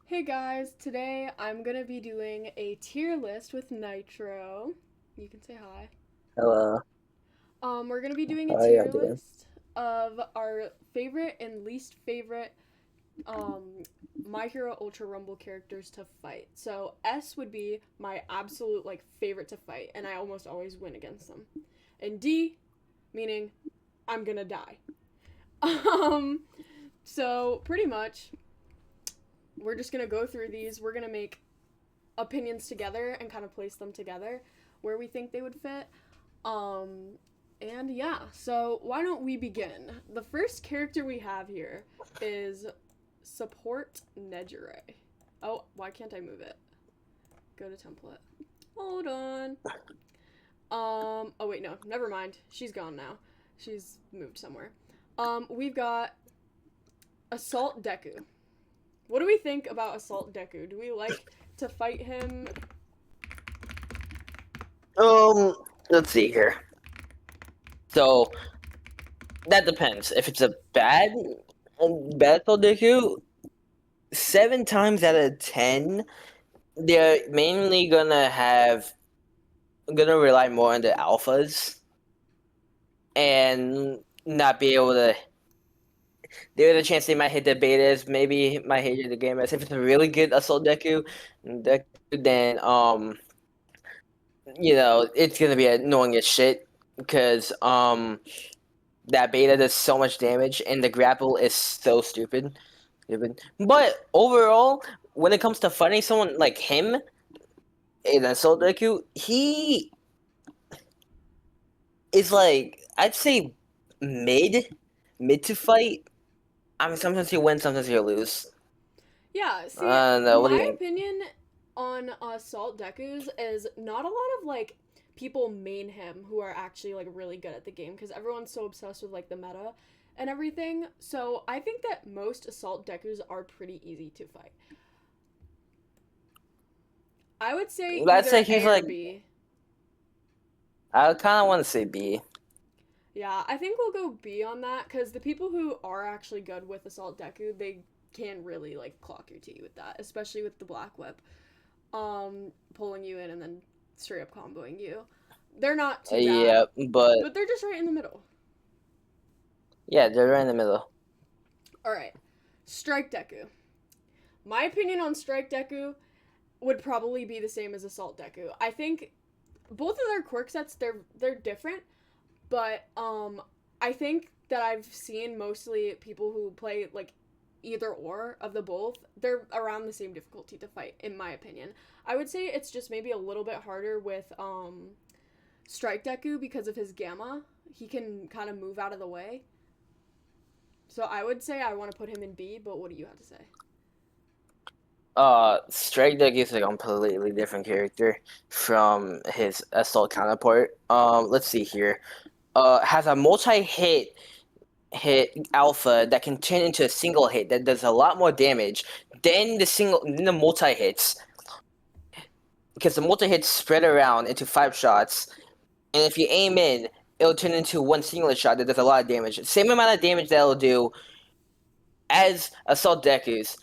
Hey guys, today I'm gonna be doing a tier list with Nitro. You can say hi. Hello. We're gonna be doing a How y'all tier doing? list of our favorite and least favorite um My Hero Ultra Rumble characters to fight. So S would be my absolute favorite to fight, and I almost always win against them. And D, meaning I'm gonna die. Um, so pretty much we're just gonna go through these. We're gonna make opinions together and kind of place them together where we think they would fit. Um, and yeah, so why don't we begin? The first character we have here is Support Nejire. Oh, why can't I move it? Go to template. Hold on. Oh wait, no, never mind. She's gone now. She's moved somewhere. We've got Assault Deku. What do we think about Assault Deku? Do we like to fight him? Um, let's see here. So that depends. If it's a bad Deku, 7 times out of 10, they're mainly gonna rely more on the alphas and not be able to. There's a chance they might hit the betas, maybe might hit the game as if it's a really good assault Deku, then it's gonna be annoying as shit because that beta does so much damage and the grapple is so stupid. But overall, when it comes to fighting someone like him in Assault Deku, he is like I'd say mid mid to fight. I mean, sometimes you win, sometimes you lose. Yeah, see, I don't know. What do you my think? opinion on Assault Dekus is not a lot of people main him who are actually really good at the game because everyone's so obsessed with the meta and everything. So I think that most Assault Dekus are pretty easy to fight. I would say Let's say either he's A or like B. I kind of want to say B. Yeah, I think we'll go B on that because the people who are actually good with Assault Deku, they can really clock your T with that, especially with the Black Whip. Pulling you in and then straight up comboing you. They're not too bad, Yeah, but but they're just right in the middle. yeah, they're right in the middle. All right, Strike Deku. My opinion on Strike Deku would probably be the same as Assault Deku. I think both of their quirk sets they're different, but I think that I've seen mostly people who play either or of the both. They're around the same difficulty to fight, in my opinion. I would say it's just maybe a little bit harder with Strike Deku because of his gamma. He can kind of move out of the way. So I would say I want to put him in B, but what do you have to say? Strike Deck is a completely different character from his assault counterpart. Let's see here. Has a multi-hit alpha that can turn into a single hit that does a lot more damage than the multi hits because the multi hits spread around into 5 shots, and if you aim in, it'll turn into one single shot that does a lot of damage. Same amount of damage that it'll do as assault Deku's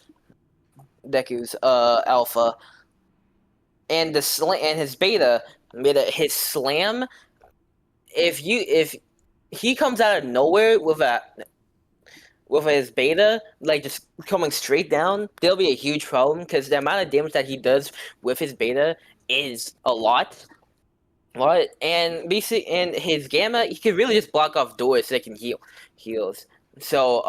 alpha, and and his his slam. If he comes out of nowhere with his beta, like just coming straight down, there'll be a huge problem because the amount of damage that he does with his beta is a lot. What? And basically, and his gamma, he can really just block off doors so they can heals. So,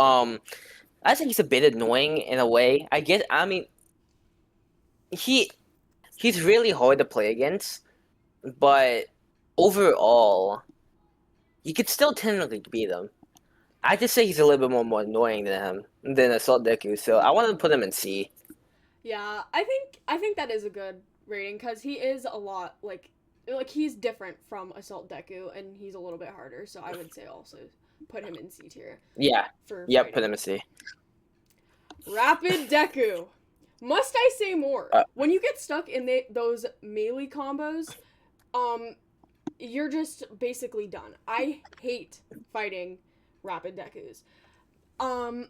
I think he's a bit annoying in a way. I mean, he he's really hard to play against, but overall, you could still technically beat him. I just say he's a little bit more annoying than Assault Deku, so I wanted to put him in C. Yeah, I think that is a good rating because he is a lot he's different from Assault Deku and he's a little bit harder. So I would say also put him in C tier Yeah, for yep, put fighting. him in C. Rapid Deku. Must I say more? Uh, When you get stuck in those melee combos, um, you're just basically done. I hate fighting Rapid Dekus. Um,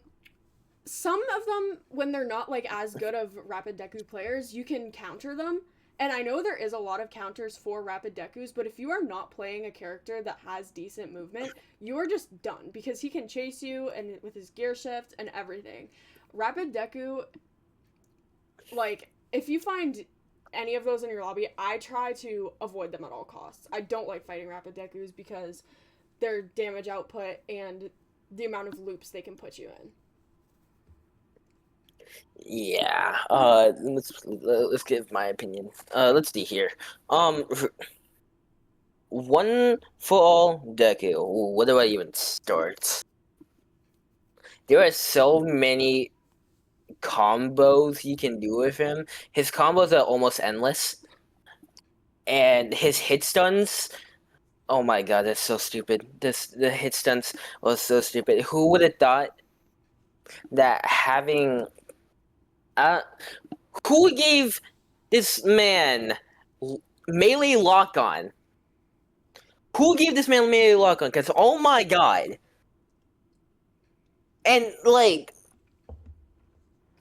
some of them, when they're not like as good of Rapid Deku players, you can counter them. And I know there is a lot of counters for Rapid Dekus, but if you are not playing a character that has decent movement, you are just done because he can chase you and with his gear shift and everything. Rapid Deku, like, if you find any of those in your lobby, I try to avoid them at all costs. I don't like fighting Rapid Dekus because their damage output and the amount of loops they can put you in. Yeah. Let's give my opinion. Let's see here. One for all Deku. Where do I even start? There are so many combos you can do with him. His combos are almost endless, and his hit stuns. Oh my god, that's so stupid. The hit stuns was so stupid. Who would have thought that having uh who gave this man melee lock on? Who gave this man melee lock on? Because oh my god, and like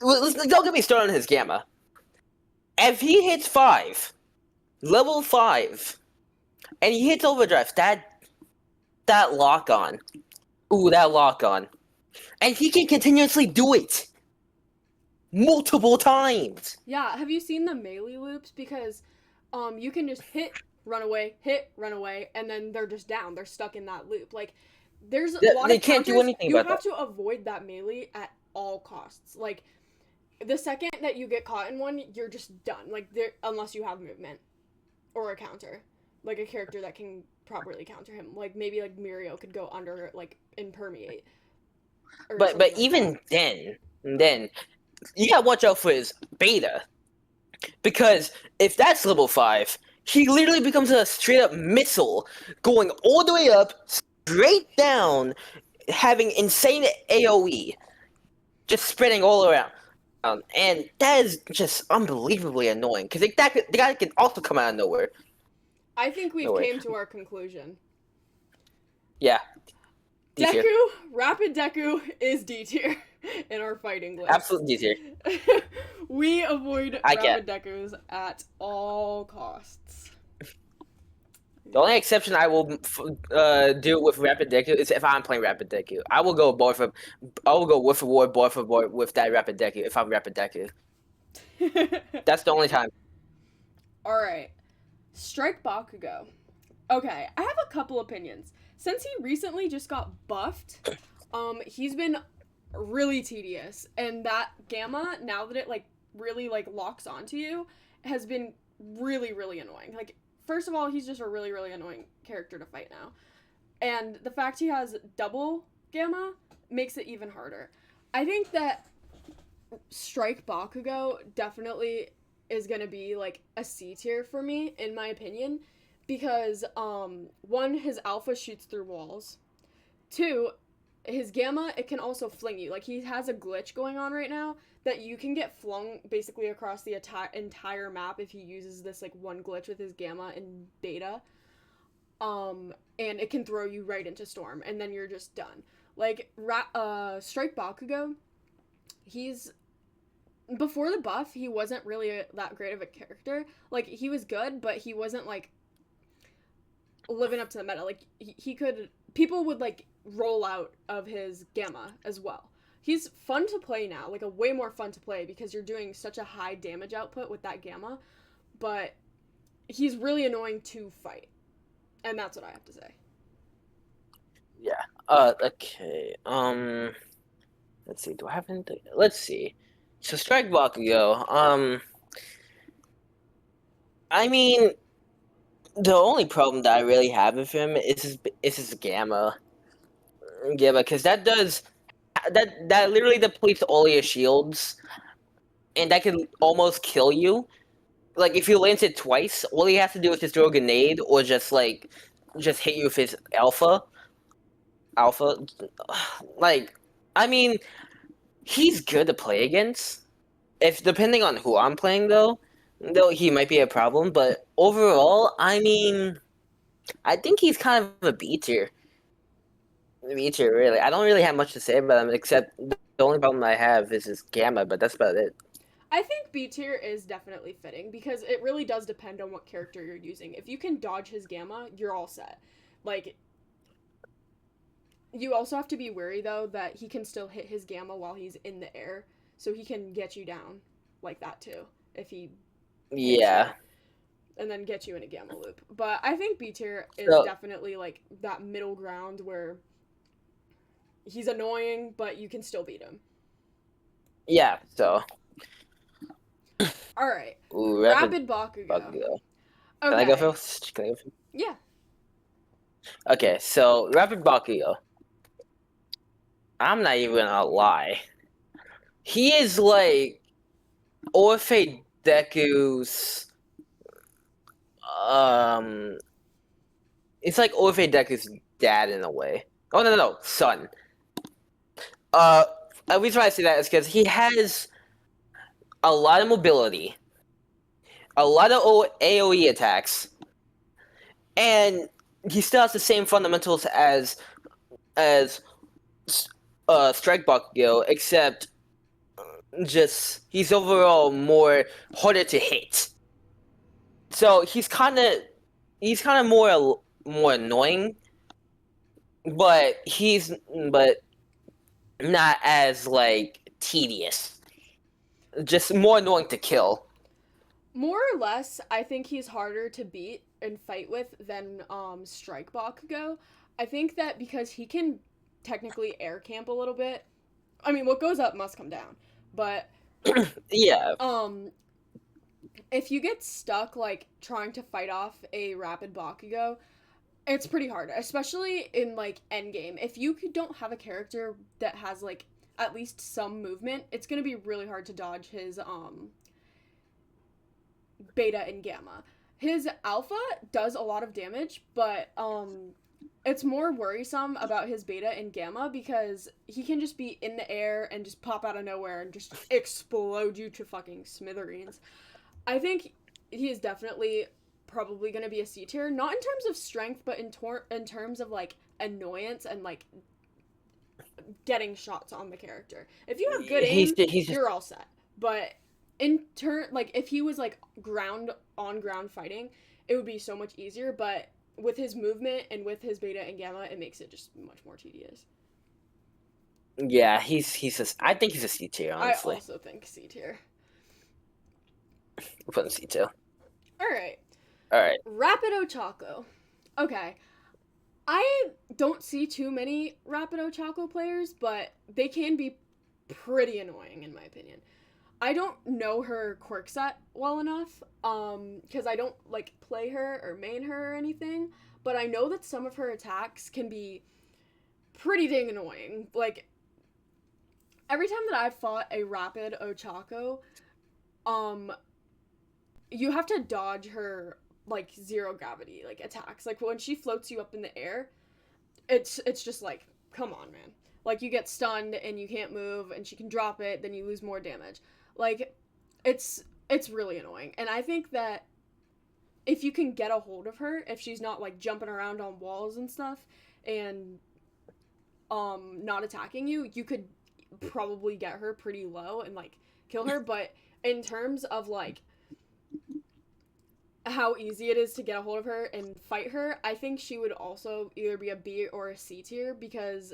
don't get me started on his gamma. If he hits 5, level 5, and he hits overdrive, that lock on. Ooh, that lock on. And he can continuously do it multiple times. Yeah, have you seen the melee loops? Because you can just hit, run away, and then they're just down. They're stuck in that loop. Like, there's a lot They of can't counters. do anything You about have that. to avoid that melee at all costs. Like, the second that you get caught in one, you're just done. Like, there, unless you have movement or a counter, like a character that can properly counter him. Like maybe like Mirio could go under like and permeate. But Like even then you gotta watch out for his beta, because if that's level 5, he literally becomes a straight up missile, going all the way up, straight down, having insane AOE, just spreading all around. And that is just unbelievably annoying, because the guy can also come out of nowhere. I think we've No way. came to our conclusion. Yeah. Deku, Rapid Deku is D tier in our fighting list. Absolutely D tier. We avoid Rapid Dekus at all costs. The only exception I will do with Rapid Deku is if I'm playing Rapid Deku. I will go board for board with that Rapid Deku if I'm Rapid Deku. That's the only time. Alright. Strike Bakugo. Okay, I have a couple opinions. Since he recently just got buffed, he's been really tedious. And that Gamma, now that it like really like locks onto you, has been really, really annoying. Like, first of all, he's just a really, really annoying character to fight now. And the fact he has double Gamma makes it even harder. I think that Strike Bakugo definitely is gonna be like a C tier for me, in my opinion, because one, his alpha shoots through walls. 2, his gamma, it can also fling you. Like, he has a glitch going on right now that you can get flung basically across the entire map if he uses this like one glitch with his gamma in beta. And it can throw you right into storm, and then you're just done. Like, Strike Bakugo, he's before the buff, he wasn't really that great of a character. Like, he was good, but he wasn't like living up to the meta. Like, he could, people would like roll out of his gamma as well. He's fun to play now, like a way more fun to play because you're doing such a high damage output with that gamma, but he's really annoying to fight. And that's what I have to say. Yeah. Okay. Let's see. Do I have anything? Let's see. So Strike Bakugo. I mean, the only problem that I really have with him is his gamma. Gamma, because that literally depletes all your shields, and that can almost kill you. Like, if you lance it twice, all he has to do is just throw a grenade or just hit you with his alpha. Like, I mean, he's good to play against. If depending on who I'm playing, though he might be a problem. But overall, I mean, I think he's kind of a B tier. B tier, really. I don't really have much to say about him except The only problem I have is his gamma, but that's about it. I think B tier is definitely fitting because it really does depend on what character you're using. If you can dodge his gamma, you're all set. Like, you also have to be wary though that he can still hit his gamma while he's in the air, so he can get you down like that too if he hits you Yeah. and then get you in a gamma loop. But I think B tier is So definitely like that middle ground where he's annoying but you can still beat him. yeah. So All right, ooh, Rapid Bakugo. Bakugo. Can I go Okay, first? Can I go first? yeah. Okay, so Rapid Bakugo. I'm not even gonna lie. He is like Orphe Deku's um it's like Orphe Deku's dad in a way. Oh no, son. Uh the reason why I say that is because he has a lot of mobility, a lot of AoE attacks, and he still has the same fundamentals as Strike Bakugo, except just he's overall more harder to hit. So he's kind of more annoying, but he's but not as like tedious. Just more annoying to kill. More or less, I think he's harder to beat and fight with than Strike Bakugo. I think that because he can technically air camp a little bit. I mean, what goes up must come down. But Yeah, um if you get stuck like trying to fight off a rapid Bakugo, it's pretty hard, especially in like endgame. If you don't have a character that has like at least some movement, it's going to be really hard to dodge his beta and gamma. His alpha does a lot of damage, but it's more worrisome about his beta and gamma because he can just be in the air and just pop out of nowhere and just explode you to fucking smithereens. I think he is definitely probably going to be a C tier, not in terms of strength, but in terms of like annoyance and like getting shots on the character. If you have good aim, he's just you're all set. But in turn, like if he was like ground on ground fighting, it would be so much easier. But with his movement and with his beta and gamma, it makes it just much more tedious. yeah he's just I think he's a C tier I honestly. also think C tier. We'll put him C tier. All right, All right. Rapido Choco. Okay, I don't see too many Rapido Choco players, but they can be pretty annoying in my opinion. I don't know her quirk set well enough, because I don't like play her or main her or anything. But I know that some of her attacks can be pretty dang annoying. Like every time that I've fought a rapid Ochako, um, you have to dodge her like zero gravity like attacks. Like when she floats you up in the air, it's just like come on, man. Like you get stunned and you can't move, and she can drop it, then you lose more damage. Like it's really annoying. And I think that if you can get a hold of her, if she's not like jumping around on walls and stuff and not attacking you, you could probably get her pretty low and like kill her. But in terms of like how easy it is to get a hold of her and fight her, I think she would also either be a B or a C tier because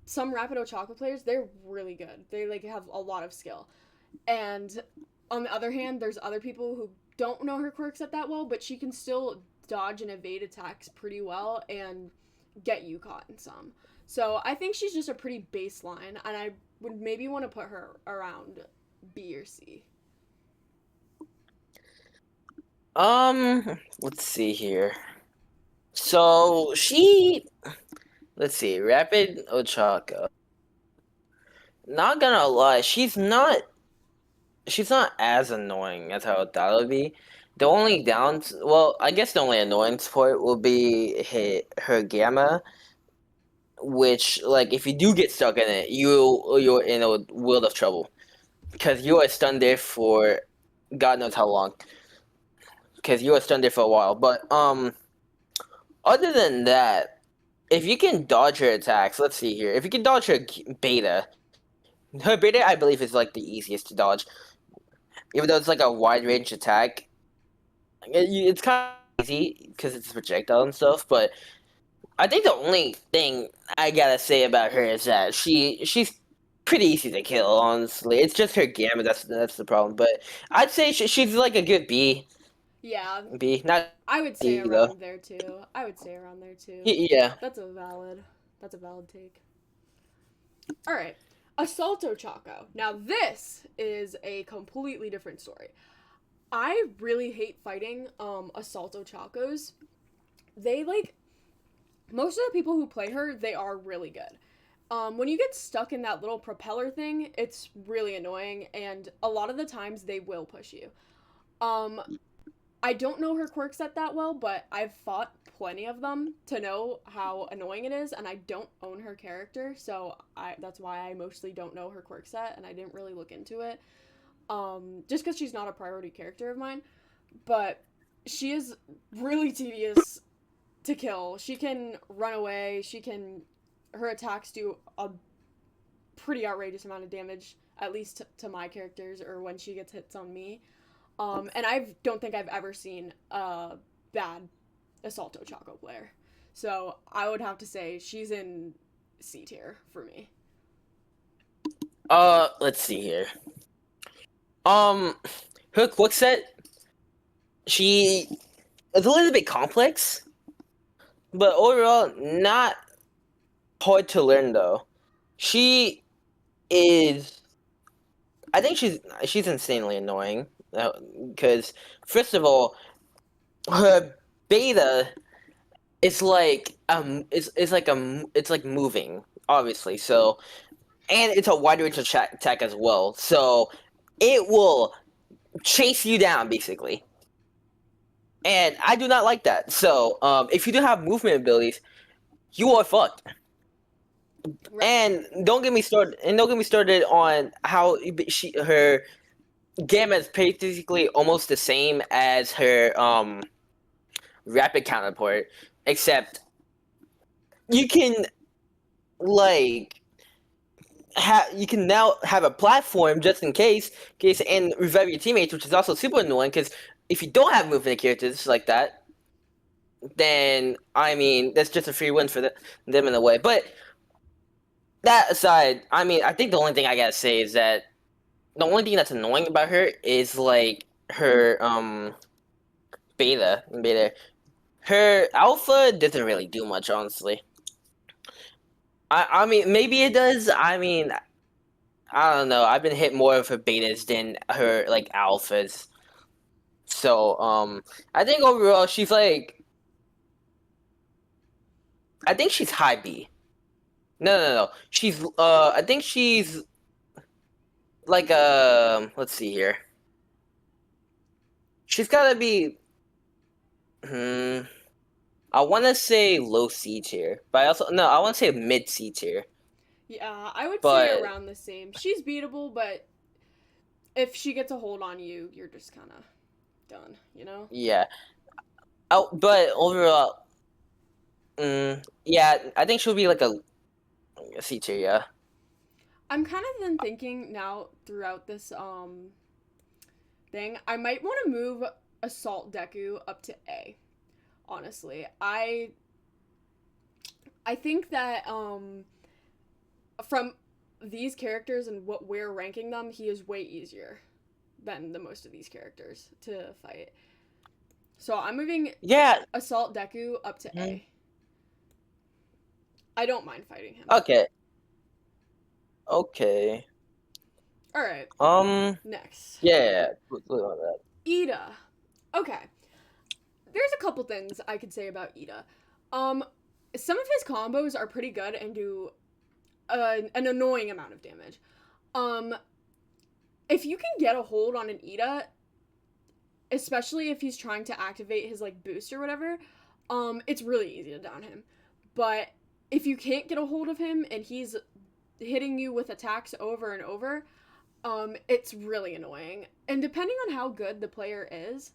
some Rapido Chocolate players, they're really good. They like have a lot of skill. And on the other hand, there's other people who don't know her quirks at that well, but she can still dodge and evade attacks pretty well and get you caught in some. So I think she's just a pretty baseline, and I would maybe want to put her around B or C. Let's see here. So let's see, Rapid Ochaka. Not gonna lie, she's not as annoying as I thought it would be. Well, I guess the only annoyance part will be her gamma, which like if you do get stuck in it, you're in a world of trouble because you are stunned there for God knows how long. Because you are stunned there for a while, but other than that, if you can dodge her attacks, let's see here. If you can dodge her beta, Her beta, I believe, is like the easiest to dodge, even though it's like a wide range attack. It's kind of easy because it's projectile and stuff. But I think the only thing I gotta say about her is that she's pretty easy to kill. Honestly, it's just her gamma that's the problem. But I'd say she's like a good B. Yeah, B, not I would say D though. around there too. I would say around there too. Yeah. That's a valid. That's a valid take. All right, Assalto Choco. Now this is a completely different story. I really hate fighting Assalto Chacos. They like most of the people who play her, they are really good. When you get stuck in that little propeller thing, it's really annoying, and a lot of the times they will push you. Um, I don't know her quirk set that well, but I've fought plenty of them to know how annoying it is, and I don't own her character, so that's why I mostly don't know her quirk set, and I didn't really look into it. Just because she's not a priority character of mine, but she is really tedious to kill. She can run away. Her attacks do a pretty outrageous amount of damage, at least to my characters, or when she gets hits on me. And I don't think I've ever seen a bad Assalto Choco player. So I would have to say she's in C tier for me. Let's see here. Um, her quick set, she it's a little bit complex, but overall not hard to learn though. She is. I think she's insanely annoying because first of all, her beta is like it's like it's like moving obviously so and it's a wide range attack as well so it will chase you down basically and I do not like that so if you do have movement abilities you are fucked Right. and don't get me started on how her gamma is basically almost the same as her rapid counterpart except you can like you can now have a platform just in case and revive your teammates, which is also super annoying because if you don't have movement characters like that, then I mean that's just a free win for them in a way. But that aside, I mean I think the only thing I gotta say is that the only thing that's annoying about her is like her beta. Her alpha doesn't really do much, honestly. I mean maybe it does. I mean I don't know. I've been hit more of her betas than her like alphas. So I think overall she's like I think she's high B. No. She's I think she's like let's see here. She's gotta be hmm I wanna say low C tier. But I also no, I wanna say mid C tier. Yeah, I would say But around the same. She's beatable, but if she gets a hold on you, you're just kind of done, you know? yeah. Oh but overall yeah, I think she'll be like a C tier, yeah. I'm kind of then thinking now throughout this thing, I might want to move Assault Deku up to A. Honestly, I think that from these characters and what we're ranking them, he is way easier than the most of these characters to fight. So I'm moving Yeah. Assault Deku up to A. I don't mind fighting him. Okay. Okay. All right. Next. Yeah. Look at that. Ida. Okay. There's a couple things I could say about Ida. Um, some of his combos are pretty good and do an annoying amount of damage. Um, if you can get a hold on an Ida, especially if he's trying to activate his like boost or whatever, it's really easy to down him. But if you can't get a hold of him and he's hitting you with attacks over and over, it's really annoying. And depending on how good the player is,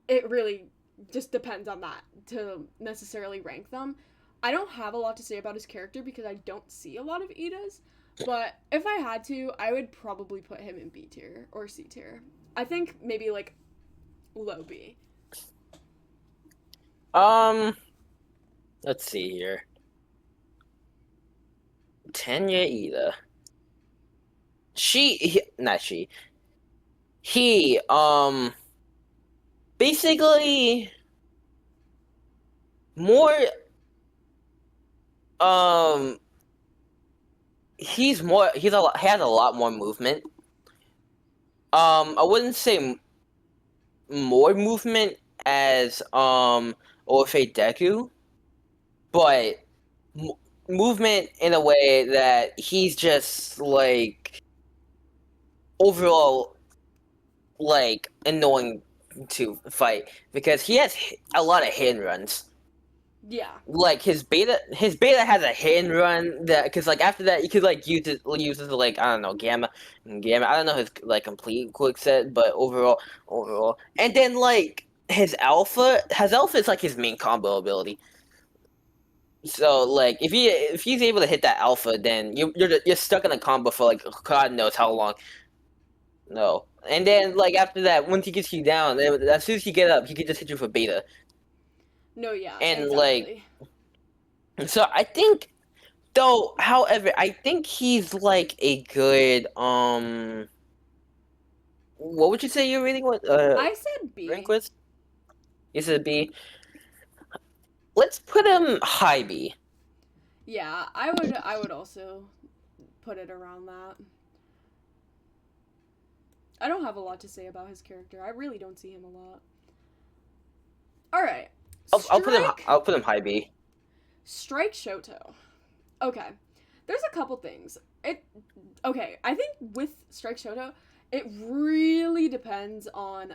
it really just depends on that to necessarily rank them. I don't have a lot to say about his character because I don't see a lot of Idas. But if I had to, I would probably put him in B tier or C tier. I think maybe like low B. Um, let's see here. Tanya Ida. Not she. He, basically more, um, he has a lot more movement. I wouldn't say more movement as, Orphe Deku, but m movement in a way that he's just, like, overall, like, annoying to fight because he has a lot of hit and runs. Yeah. Like his beta has a hit and run that because like after that you could like use it to like I don't know gamma. I don't know his like complete quick set, but overall, and then like his alpha is like his main combo ability. So like if he's able to hit that alpha, then you're stuck in a combo for like God knows how long. No, and then like after that, once he gets you down, then as soon as you get up, he can just hit you for beta. No, yeah, And like exactly. so, I think though, however, I think he's like a good what would you say you're reading with I said rank B. with? Is it B? Let's put him high B. Yeah, I would also put it around that. I don't have a lot to say about his character. I really don't see him a lot. All right. I'll put him Strike I'll put him high B. Strike Shoto. Okay. There's a couple things. I think with Strike Shoto, it really depends on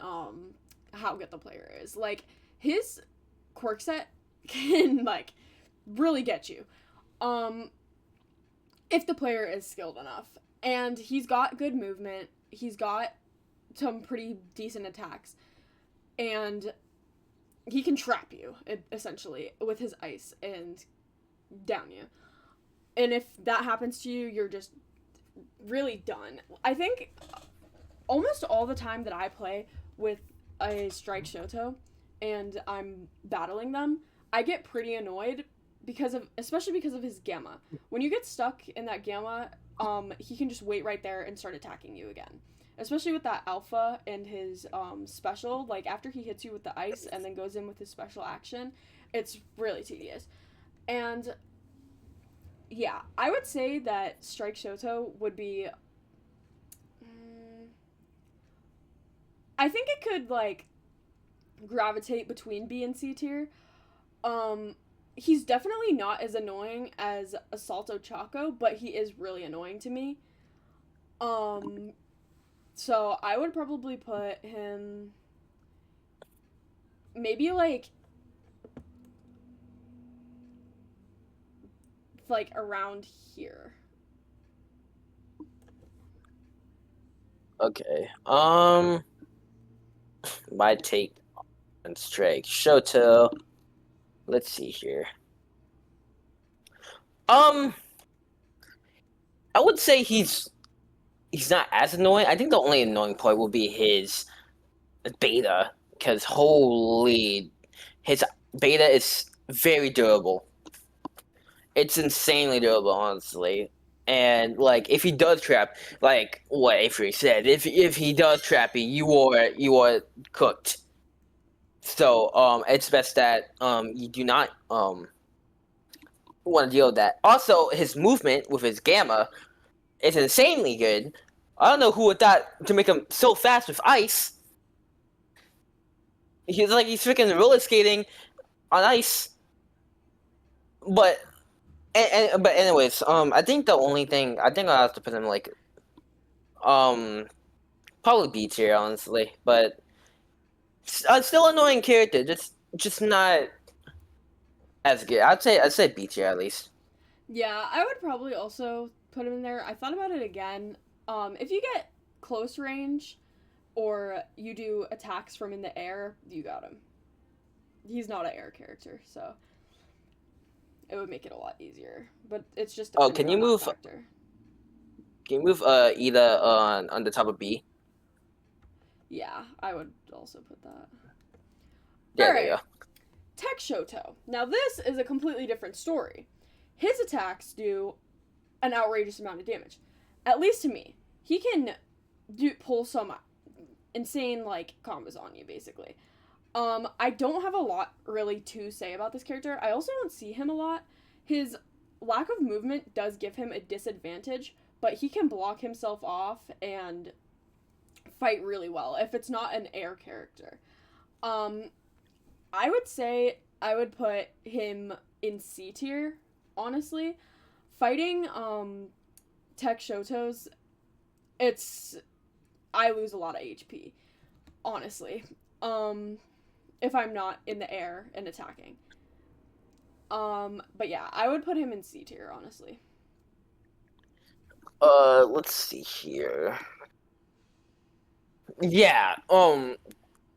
how good the player is. Like his quirk set can like really get you. Um if the player is skilled enough. And he's got good movement. He's got some pretty decent attacks. And he can trap you essentially with his ice and down you. And if that happens to you, you're just really done. I think almost all the time that I play with a Strike Shoto and I'm battling them, I get pretty annoyed especially because of his gamma. When you get stuck in that gamma, he can just wait right there and start attacking you again. Especially with that alpha and his special, like after he hits you with the ice and then goes in with his special action, it's really tedious. And yeah, I would say that Strike Shoto would be. I think it could like gravitate between B and C tier. Um, he's definitely not as annoying as Assalto Chaco, but he is really annoying to me. Um, so I would probably put him maybe like around here. Okay. My take on Strike Shoto. Let's see here. Um, I would say he's not as annoying. I think the only annoying part will be his beta, because holy, his beta is very durable. It's insanely durable, honestly. And like, if he does trap, like what Avery said, if he does trap you, you are cooked. So it's best that you do not want to deal with that. Also, his movement with his gamma is insanely good. I don't know who would thought to make him so fast with ice. He's freaking roller skating on ice. But but anyways, I think the only thing I think I have to put him like um probably B tier honestly, but still annoying character, just not as good. I'd say B tier at least. Yeah, I would probably also put him in there. I thought about it again. If you get close range or you do attacks from in the air, you got him. He's not an air character, so it would make it a lot easier. But it's just Oh, depending on that factor. Can you move Ida on the top of B? Yeah, I would also put that. Yeah, All there you right, go. Tech Shoto. Now this is a completely different story. His attacks do an outrageous amount of damage, at least to me. He can pull some insane like combos on you, basically. I don't have a lot really to say about this character. I also don't see him a lot. His lack of movement does give him a disadvantage, but he can block himself off and fight really well if it's not an air character. Um, I would say I would put him in C tier, honestly. Fighting Tech Shotos, it's I lose a lot of HP, honestly. If I'm not in the air and attacking. But yeah, I would put him in C tier, honestly. Let's see here. Yeah,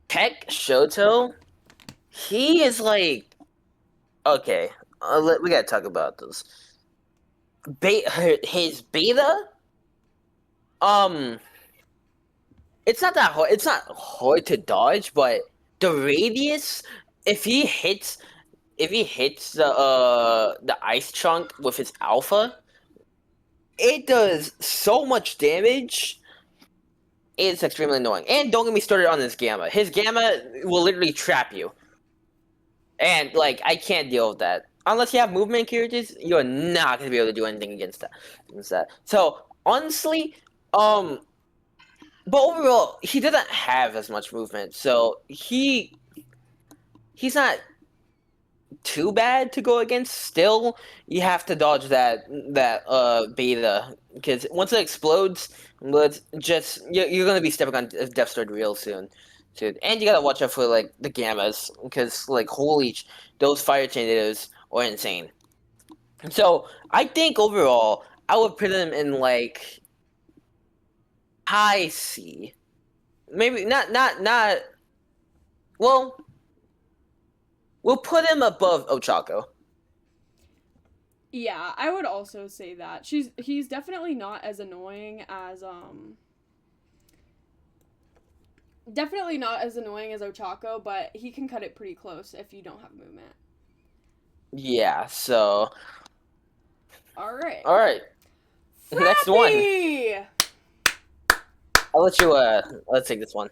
Tech Shoto, he is like okay. We gotta talk about this. His beta, um, it's not that hard. It's not hard to dodge, but the radius, if he hits, if he hits the ice chunk with his alpha, it does so much damage. It's extremely annoying. And don't get me started on his gamma. His gamma will literally trap you. And like I can't deal with that. Unless you have movement characters, you're not gonna be able to do anything against that. So honestly, but overall, he doesn't have as much movement, so he's not too bad to go against. Still, you have to dodge that beta because once it explodes, let's just you're gonna be stepping on Death Star real soon. And you gotta watch out for like the gammas because like holy, those fire tornadoes are insane. So I think overall, I would put him in like high C. Maybe not. Well, we'll put him above Ochako. Yeah, I would also say that. He's definitely not as annoying as definitely not as annoying as Ochako, but he can cut it pretty close if you don't have movement. Yeah. So. All right. All right. Next one. Frappy! I'll let you. Let's take this one.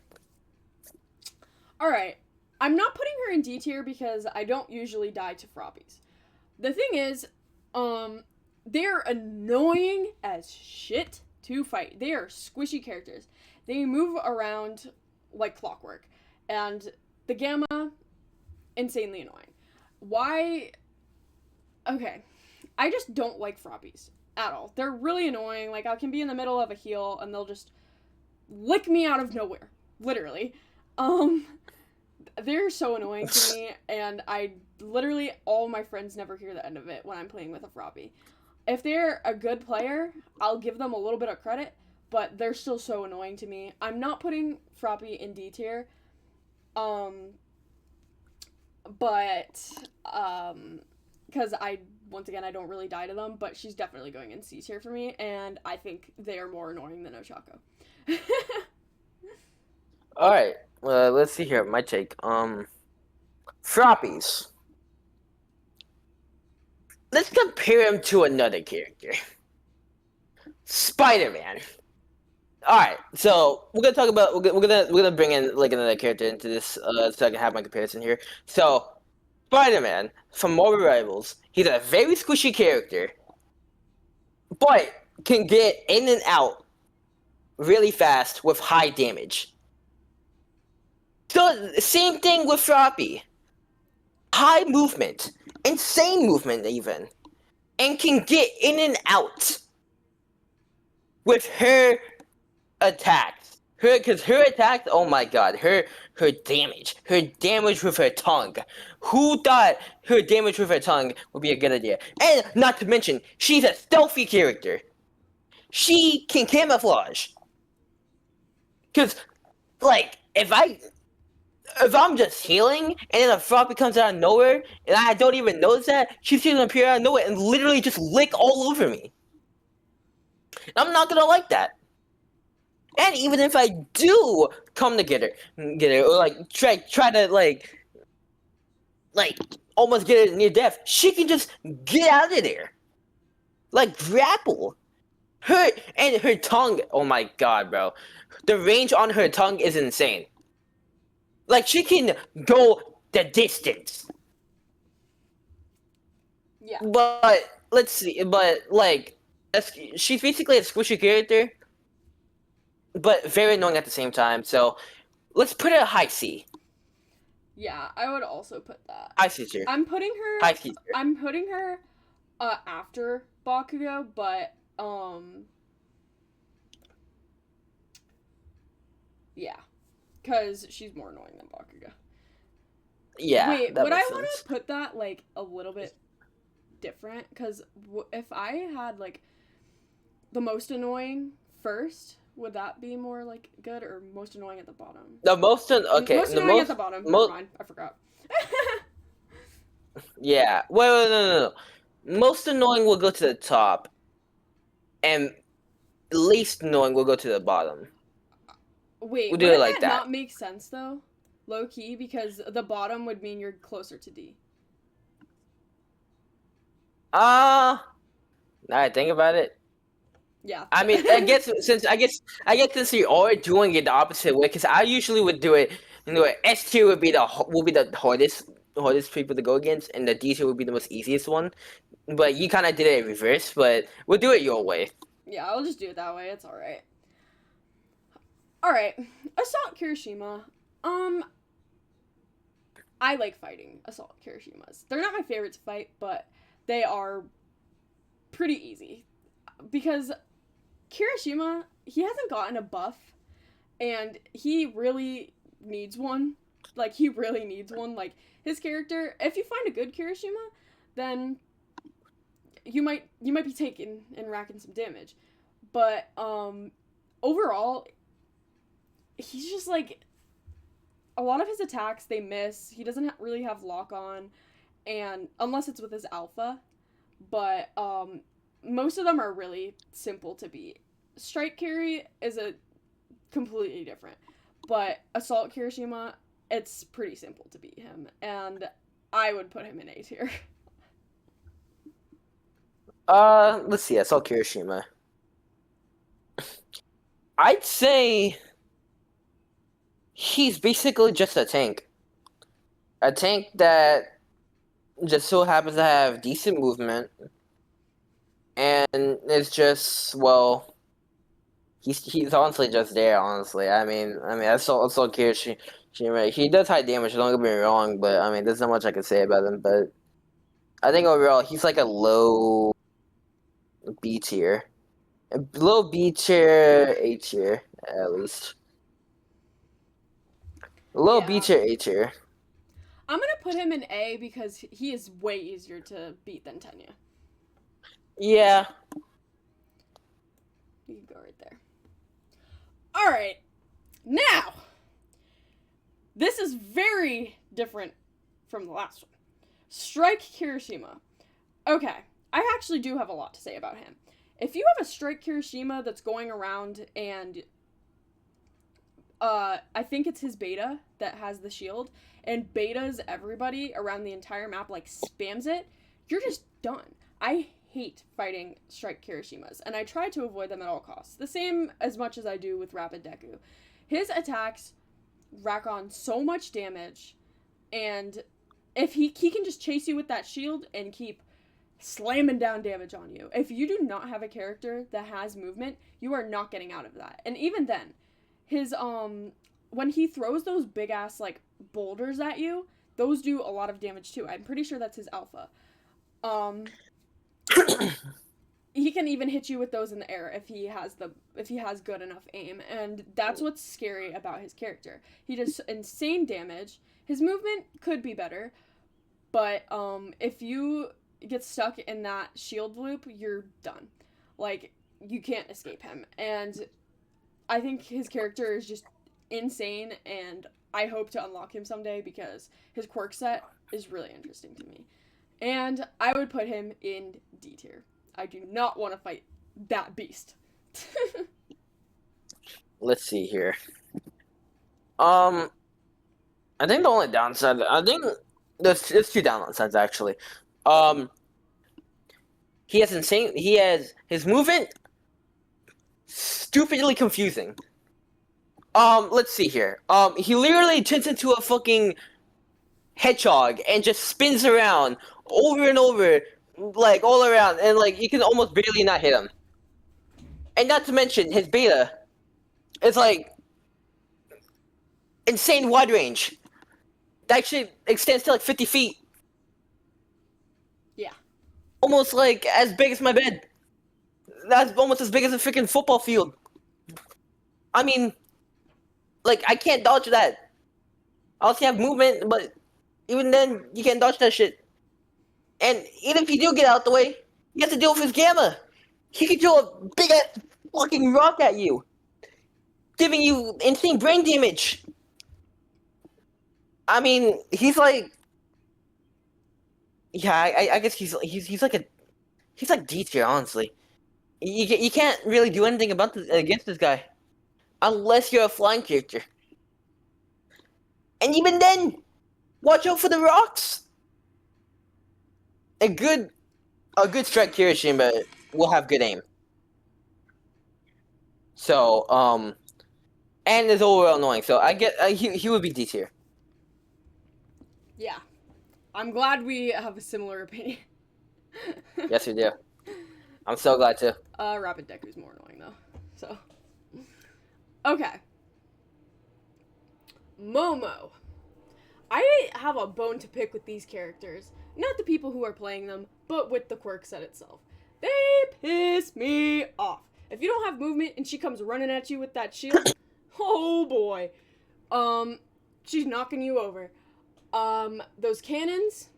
All right. I'm not putting her in D tier because I don't usually die to Frappies. The thing is, they're annoying as shit to fight. They are squishy characters. They move around like clockwork. And the Gamma, insanely annoying. Why? Okay. I just don't like Frappies at all. They're really annoying. Like, I can be in the middle of a heal and they'll just lick me out of nowhere. Literally. They're so annoying to me, and I literally, all my friends never hear the end of it when I'm playing with a Froppy. If they're a good player, I'll give them a little bit of credit, but they're still so annoying to me. I'm not putting Froppy in D tier, but, because once again, I don't really die to them, but she's definitely going in C tier for me, and I think they are more annoying than Ochako. All right. Let's see here. My take. Frappies. Let's compare him to another character. Spider-Man. All right. So we're gonna talk about we're gonna bring in like another character into this so I can have my comparison here. So Spider-Man from Marvel Rivals. He's a very squishy character, but can get in and out really fast with high damage. So same thing with Froppy. High movement, insane movement even, and can get in and out with her attacks. Because her attacks, oh my god, her damage with her tongue. Who thought her damage with her tongue would be a good idea? And not to mention, she's a stealthy character. She can camouflage. Because, like, if I'm just healing, and then a Froppy comes out of nowhere, and I don't even notice that, she's gonna appear out of nowhere and literally just lick all over me. I'm not gonna like that. And even if I do come to get her, or like try to like almost get her near death, she can just get out of there, like grapple. Her tongue. Oh my god, bro, the range on her tongue is insane. Like she can go the distance. Yeah. But let's see. But like, she's basically a squishy character, but very annoying at the same time. So let's put her high C. Yeah, I would also put that. High C tier. I'm putting her High C tier. I'm putting her after Bakugo, but yeah, cuz she's more annoying than Bakugo. Yeah, Wait, that would I makes want sense. to put that like a little bit different? Cuz if I had like the most annoying first, would that be more like good, or most annoying at the bottom? The most okay, Most the annoying at the bottom. Never most mind, I forgot. yeah. Wait, no. Most annoying will go to the top, and least annoying will go to the bottom. Wait, We'll do it wouldn't like that that. not make sense though? Low key, because the bottom would mean you're closer to D. Now I think about it. Yeah. I mean, I guess since you're already doing it the opposite way, because I usually would do it. S tier would be the hardest people to go against, and the D tier would be the most easiest one. But you kind of did it in reverse. But we'll do it your way. Yeah, I'll just do it that way. It's all right. All right, Assault Kirishima. I like fighting Assault Kirishimas. They're not my favorite to fight, but they are pretty easy because Kirishima, he hasn't gotten a buff, and he really needs one. Like he really needs one. Like his character, if you find a good Kirishima, then you might be taking and racking some damage. But overall, he's just like a lot of his attacks they miss. He doesn't really have lock on, and unless it's with his alpha, but most of them are really simple to beat. Strike Carry is a completely different, but Assault Kirishima, it's pretty simple to beat him, and I would put him in A tier. Let's see. I saw Kirishima. I'd say he's basically just a tank. A tank that just so happens to have decent movement, and it's just he's honestly just there. Honestly, I saw Kirishima. He does high damage. Don't get me wrong, but I mean, there's not much I can say about him. But I think overall, he's like a low B tier. Low B tier, A tier, at least. Low B Yeah. tier, A tier. I'm gonna put him in A because he is way easier to beat than Tenya. Yeah. You can go right there. Alright. Now, this is very different from the last one. Strike Kirishima. Okay, I actually do have a lot to say about him. If you have a Strike Kirishima that's going around and I think it's his beta that has the shield, and betas everybody around the entire map, like spams it, you're just done. I hate fighting Strike Kirishimas, and I try to avoid them at all costs. The same as much as I do with Rapid Deku. His attacks rack on so much damage, and if he can just chase you with that shield and keep slamming down damage on you. If you do not have a character that has movement, you are not getting out of that. And even then, his when he throws those big ass like boulders at you, those do a lot of damage too. I'm pretty sure that's his alpha. He can even hit you with those in the air if he has good enough aim, and that's what's scary about his character. He does insane damage. His movement could be better, but if you get stuck in that shield loop, you're done. Like, you can't escape him. And I think his character is just insane, and I hope to unlock him someday because his quirk set is really interesting to me. And I would put him in D tier. I do not want to fight that beast. Let's see here. I think the only downside, I think there's two downsides actually. Um, he has his movement stupidly confusing. Let's see here. He literally turns into a fucking hedgehog and just spins around over and over, like all around, and like you can almost barely not hit him. And not to mention his beta is like insane wide range. That actually extends to like 50 feet. Yeah. Almost like as big as my bed. That's almost as big as a freaking football field. I mean, like I can't dodge that. I also have movement, but even then, you can't dodge that shit. And even if you do get out the way, you have to deal with his gamma. He can throw a big ass fucking rock at you, giving you insane brain damage. I mean, he's like, yeah, I guess he's like D tier, honestly. You can't really do anything against this guy unless you're a flying character. And even then, watch out for the rocks. A good strike Kirishima will have good aim. So, and is overall annoying. So I get he would be D tier. Yeah. I'm glad we have a similar opinion. Yes, we do. I'm so glad too. Rapid Deku's more annoying though. So. Okay. Momo. I have a bone to pick with these characters. Not the people who are playing them, but with the quirk set itself. They piss me off. If you don't have movement and she comes running at you with that shield, oh boy. She's knocking you over. Those cannons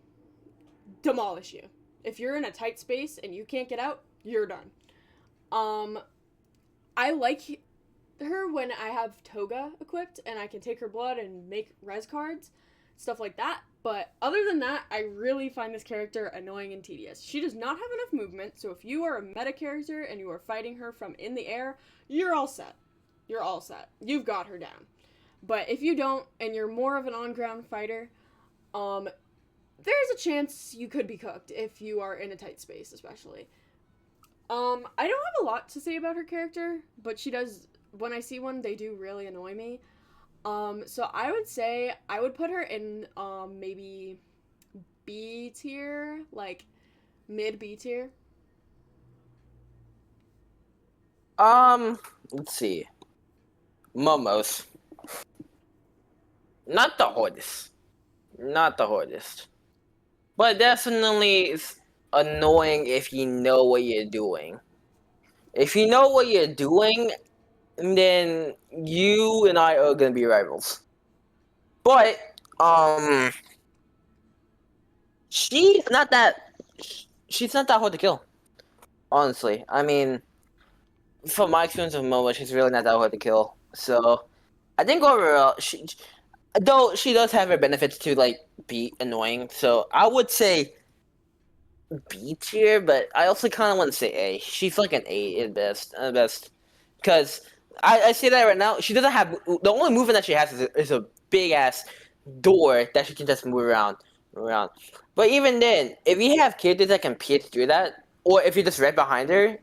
demolish you. If you're in a tight space and you can't get out, you're done. I like her when I have Toga equipped and I can take her blood and make res cards, stuff like that. But other than that, I really find this character annoying and tedious. She does not have enough movement, so if you are a meta character and you are fighting her from in the air, you're all set. You're all set. You've got her down. But if you don't, and you're more of an on-ground fighter, there's a chance you could be cooked if you are in a tight space, especially. I don't have a lot to say about her character, but she does, when I see one, they do really annoy me. So I would say I would put her in, maybe B tier, like mid B tier. Let's see. Momos. Not the hardest. Not the hardest. But definitely it's annoying if you know what you're doing. If you know what you're doing, then you and I are gonna be rivals. But she's not that she's not that hard to kill. Honestly, I mean, from my experience with Momo, she's really not that hard to kill. So, I think overall, though she does have her benefits to like be annoying. So I would say B tier, but I also kind of want to say A. She's like an A at best, because I say that right now. She doesn't have the only movement that she has is a big ass door that she can just move around. But even then, if you have characters that can pierce through that, or if you're just right behind her,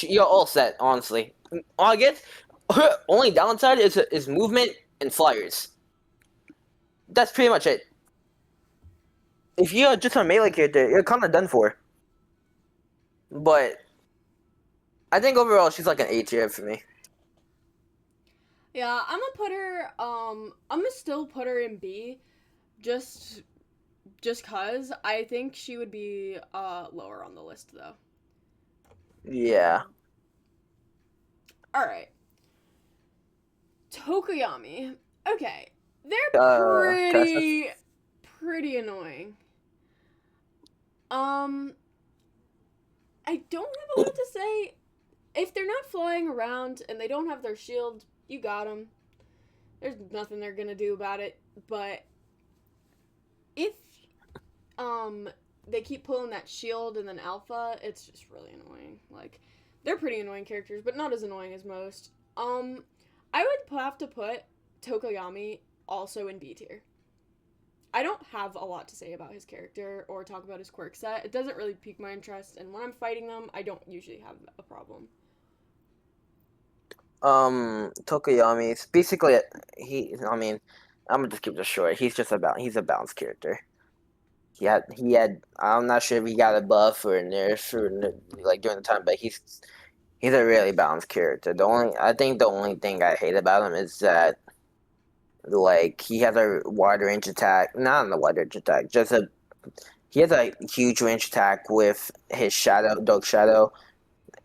you're all set. Honestly, I guess her only downside is movement and flyers. That's pretty much it. If you're just a melee character, you're kind of done for. But I think overall she's like an A tier for me. Yeah, I'm gonna put her, I'm gonna still put her in B, just cause I think she would be, lower on the list, though. Yeah. Alright. Tokoyami. Okay. They're pretty annoying. I don't have a lot to say. If they're not flying around and they don't have their shield, you got them. There's nothing they're gonna do about it. But if they keep pulling that shield and then alpha, it's just really annoying. Like, They're pretty annoying characters, but not as annoying as most. I would have to put Tokoyami also in B tier. I don't have a lot to say about his character or talk about his quirk set. It doesn't really pique my interest, and when I'm fighting them, I don't usually have a problem. Tokoyami. It's basically he. I mean, I'm gonna just keep this short. He's a balanced character. He had. I'm not sure if he got a buff or a nerf or like during the time, but he's a really balanced character. I think the only thing I hate about him is that like he has a wide range attack, not in the wide range attack, just a he has a huge range attack with his dog shadow,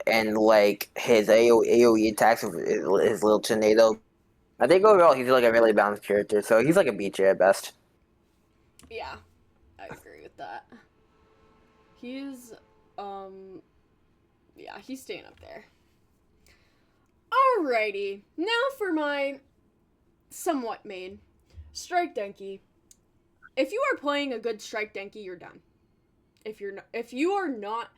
and like his AOE attacks with his little tornado. I think overall he's like a really balanced character, so he's like a B tier at best. Yeah, I agree with that. He's, yeah, he's staying up there. Alrighty, now for my somewhat main Strike Denki. If you are playing a good Strike Denki, you're done. If you are not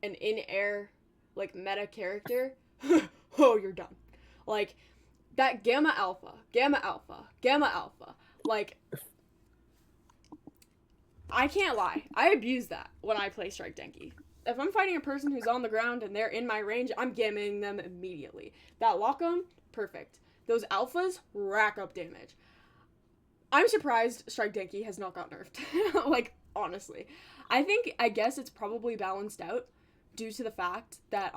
an in-air like meta character, oh, you're done. Like that Gamma Alpha, Gamma Alpha, Gamma Alpha. Like I can't lie, I abuse that when I play Strike Denki. If I'm fighting a person who's on the ground and they're in my range, I'm gaming them immediately. That lock-on, perfect. Those alphas rack up damage. I'm surprised Strike Denki has not got nerfed. Like, honestly. I guess it's probably balanced out due to the fact that,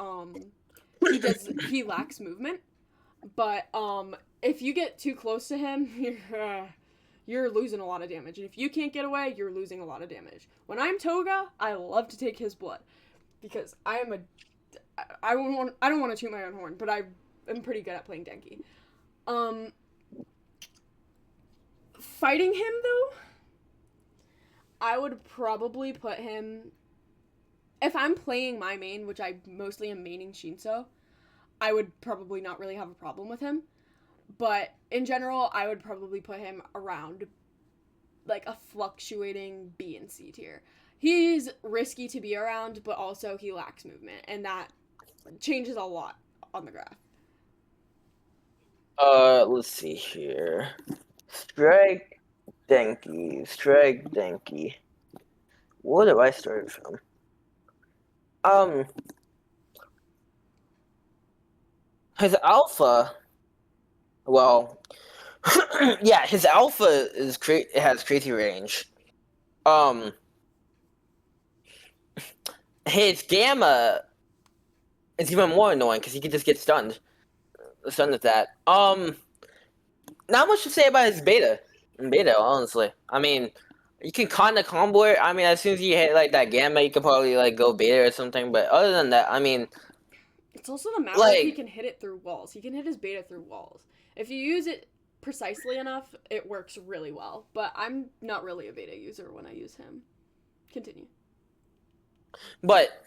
he lacks movement. But, if you get too close to him, you're losing a lot of damage. And if you can't get away, you're losing a lot of damage. When I'm Toga, I love to take his blood. Because I don't want to toot my own horn, but I am pretty good at playing Denki. Fighting him, though, I would probably put him... If I'm playing my main, which I mostly am maining Shinso, I would probably not really have a problem with him. But in general, I would probably put him around, like, a fluctuating B and C tier. He's risky to be around, but also he lacks movement, and that changes a lot on the graph. Let's see here. Strike Denki. Where do I start from? His alpha. Well, yeah, his alpha has crazy range. His gamma is even more annoying because he can just get stunned. Stunned with that. Not much to say about his beta. Honestly. I mean, you can kind of combo it. I mean, as soon as you hit like that gamma, you can probably like go beta or something. But other than that, I mean, it's also the matter if he can hit it through walls. He can hit his beta through walls. If you use it precisely enough, it works really well. But I'm not really a beta user when I use him. Continue. But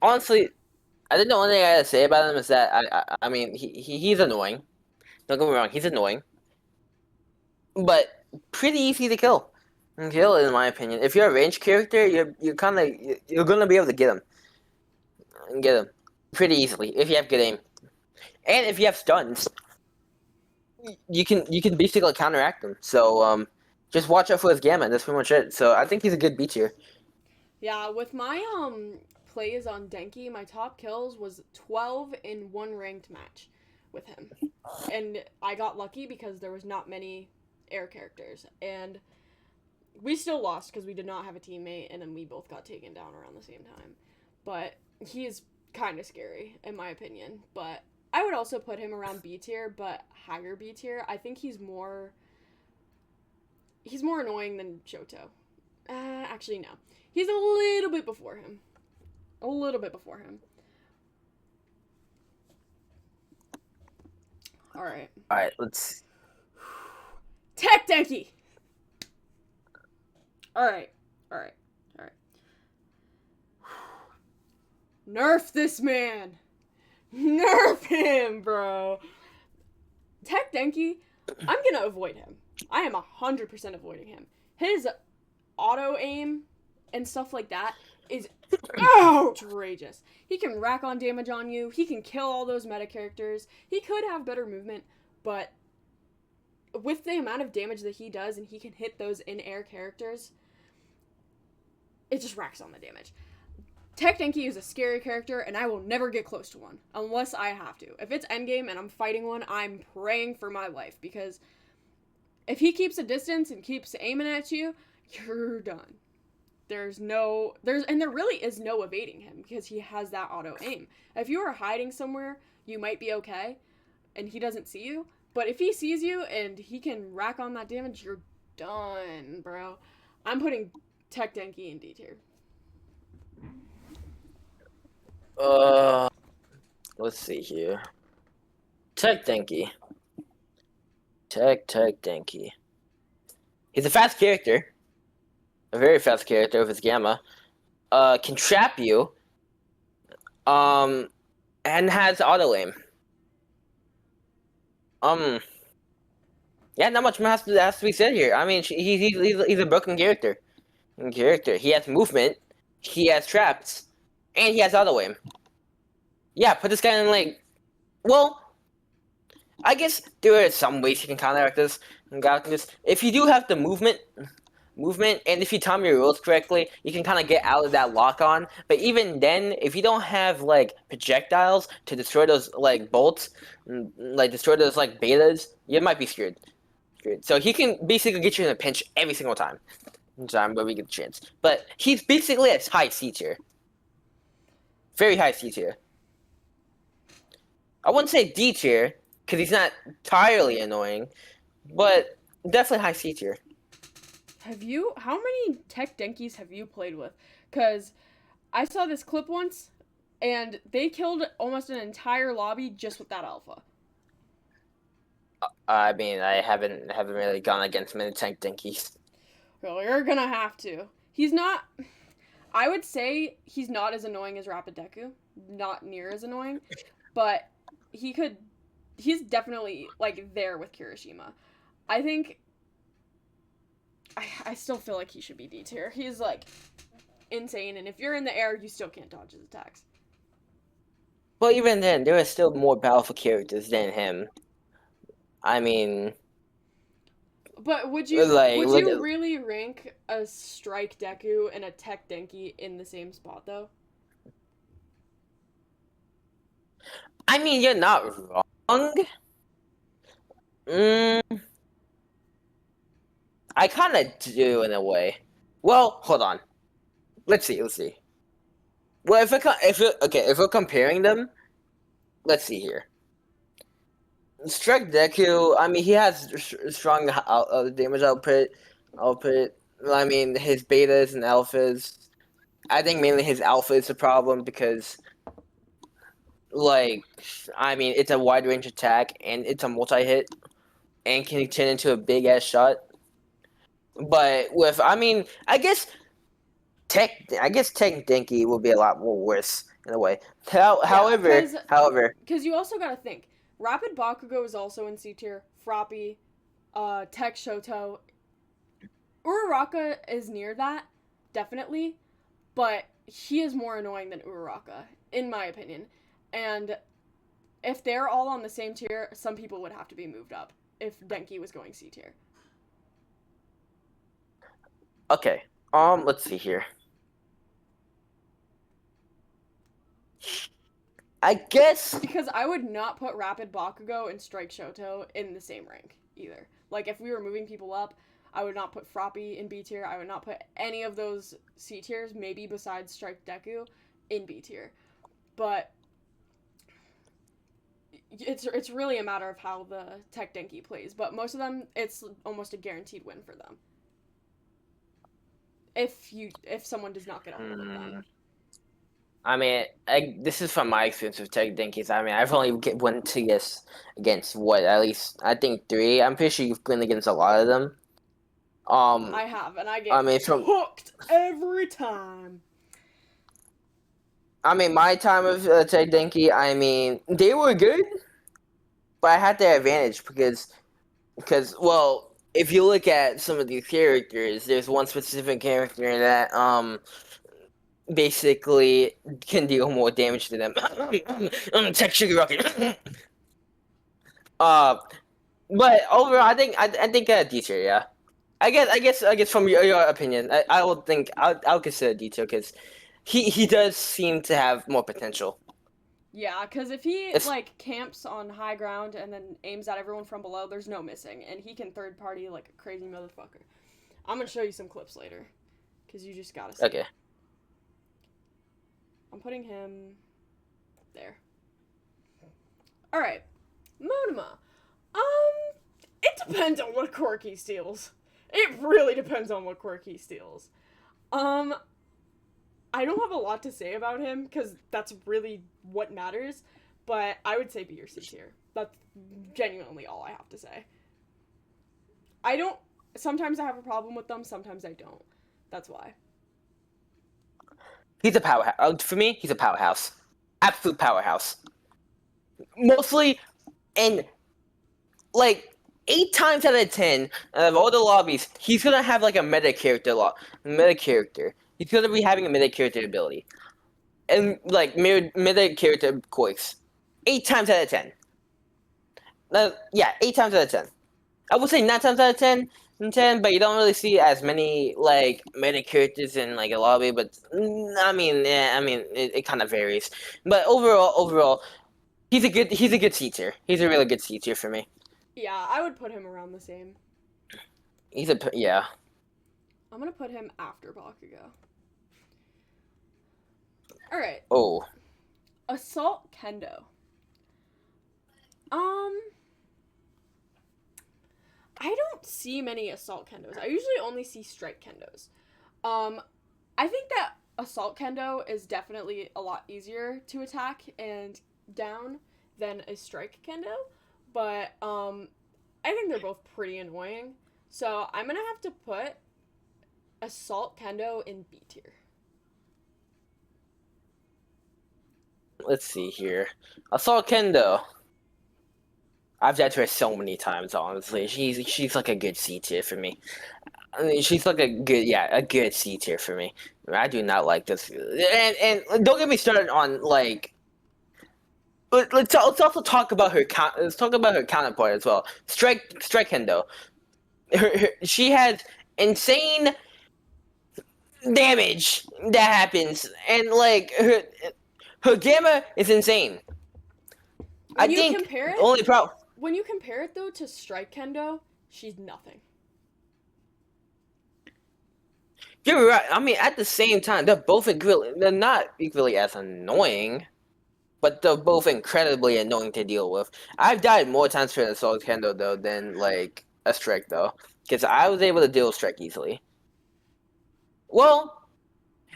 honestly, I think the only thing I gotta say about him is that I mean he's annoying. Don't get me wrong, he's annoying, but pretty easy to kill. Kill, in my opinion. If you're a ranged character, you're gonna be able to get him pretty easily if you have good aim, and if you have stuns, you can basically counteract them. So just watch out for his gamma. That's pretty much it. So I think he's a good B tier. Yeah, with my plays on Denki, my top kills was 12 in one ranked match with him. And I got lucky because there was not many air characters. And we still lost because we did not have a teammate, and then we both got taken down around the same time. But he is kind of scary, in my opinion. But I would also put him around B tier, but higher B tier. I think he's more annoying than Shoto. Actually, no. He's a little bit before him. Alright. Alright, let's... Tech Denki! Alright. Nerf this man! Nerf him, bro! Tech Denki, I'm gonna avoid him. I am 100% avoiding him. His auto aim and stuff like that is outrageous. He can rack on damage on you. He can kill all those meta characters. He could have better movement, but with the amount of damage that he does and he can hit those in-air characters, it just racks on the damage. Tech Denki is a scary character, and I will never get close to one unless I have to. If it's endgame and I'm fighting one, I'm praying for my life, because if he keeps a distance and keeps aiming at you, you're done. There really is no evading him because he has that auto aim. If you are hiding somewhere, you might be okay, and he doesn't see you. But if he sees you and he can rack on that damage, you're done, bro. I'm putting Tech Denki in D tier. Uh, let's see here. Tech Denki. Tech Denki. He's a fast character. A very fast character with his gamma. Can trap you. And has auto aim. Yeah, not much more has to be said here. I mean, he's a broken character. He has movement. He has traps. And he has auto aim. Yeah, put this guy in, like... Well, I guess there are some ways you can counteract this. If you do have the movement, and if you time your rolls correctly, you can kind of get out of that lock-on. But even then, if you don't have, like, projectiles to destroy those, like, bolts, like, destroy those, like, betas, you might be screwed. So he can basically get you in a pinch every single time where we get the chance. But he's basically at high C tier. Very high C tier. I wouldn't say D tier, because he's not entirely annoying, but definitely high C tier. How many Tech Denkis have you played with? Because I saw this clip once, and they killed almost an entire lobby just with that alpha. I mean, I haven't really gone against many Tech Denkis. Well, you're gonna have to. He's not... I would say he's not as annoying as Rapid Deku. Not near as annoying. But he's definitely, like, there with Kirishima. I think... I still feel like he should be D tier. He's, like, insane, and if you're in the air, you still can't dodge his attacks. Well, even then, there are still more powerful characters than him. I mean... But would you really rank a Strike Deku and a Tech Denki in the same spot, though? I mean, you're not wrong. I kind of do in a way. Well, hold on. Let's see. Well, if we're comparing them, let's see here. Strike Deku, I mean, he has strong damage output. I mean, his betas and alphas. I think mainly his alpha is the problem because, like, I mean, it's a wide range attack and it's a multi-hit and can turn into a big ass shot. But I guess Tech Denki will be a lot more worse in a way. However, because you also gotta think, Rapid Bakugo is also in C tier. Froppy, Tech Shoto, Uraraka is near that, definitely, but he is more annoying than Uraraka, in my opinion. And if they're all on the same tier, some people would have to be moved up if Denki was going C tier. Okay. Let's see here. I guess because I would not put Rapid Bakugo and Strike Shoto in the same rank either. Like, if we were moving people up, I would not put Froppy in B tier. I would not put any of those C tiers, maybe besides Strike Deku, in B tier. But it's really a matter of how the Tech Denki plays. But most of them, it's almost a guaranteed win for them. If someone does not get on with them. I mean, this is from my experience with Tech Denkis. I mean, I've only went to against what, at least I think 3. I'm pretty sure you've been against a lot of them. I have, and I get hooked every time. I mean, my time with Tech Denki, I mean, they were good, but I had their advantage because well, if you look at some of these characters, there's one specific character that basically can deal more damage to them. Tech Sugar Rocket. uh, but overall, I think D tier. Yeah, I guess from your opinion, I will think I'll consider D tier because he does seem to have more potential. Yeah, because if he It's like camps on high ground and then aims at everyone from below, there's no missing, and he can third party like a crazy motherfucker. I'm gonna show you some clips later, because you just gotta see. okay. I'm putting him there. All right, Monoma. It depends on what quirk he steals. It really depends on what quirk he steals. Um, I don't have a lot to say about him because that's really what matters. But I would say B or C tier. That's genuinely all I have to say. I don't. Sometimes I have a problem with them. Sometimes I don't. That's why. He's a powerhouse. For me, he's a powerhouse. Absolute powerhouse. Mostly, and like 8 times out of 10 of all the lobbies, he's gonna have like a meta character meta character. He's gonna be having a meta character ability, and like meta character quirks. 8 times out of 10. Yeah, 8 times out of 10. I would say 9 times out of 10, but you don't really see as many like meta characters in like a lobby. But I mean, yeah, I mean, it kind of varies. But overall, he's a good C tier. He's a really good C tier for me. Yeah, I would put him around the same. Yeah. I'm gonna put him after Bakugo. All right, Oh, Assault Kendo. Um, I don't see many Assault Kendos. I usually only see Strike Kendos. Um, I think that Assault Kendo is definitely a lot easier to attack and down than a Strike Kendo, but I think they're both pretty annoying. So I'm gonna have to put Assault Kendo in B tier. let's see here. Assault Kendo. I've died to her so many times. Honestly, she's like a good C tier for me. I mean, she's like a good C tier for me. I do not like this, and don't get me started on like. Let's also talk about let's talk about her counterpart as well. Strike Kendo. She has insane damage that happens, and like her gamma is insane. I When you think compare the it, only problem. when you compare it though to Strike Kendo, she's nothing. You're right. I mean, at the same time, they're not equally as annoying, but they're both incredibly annoying to deal with. I've died more times for an Assault Kendo though than like a Strike though, because I was able to deal with Strike easily. Well,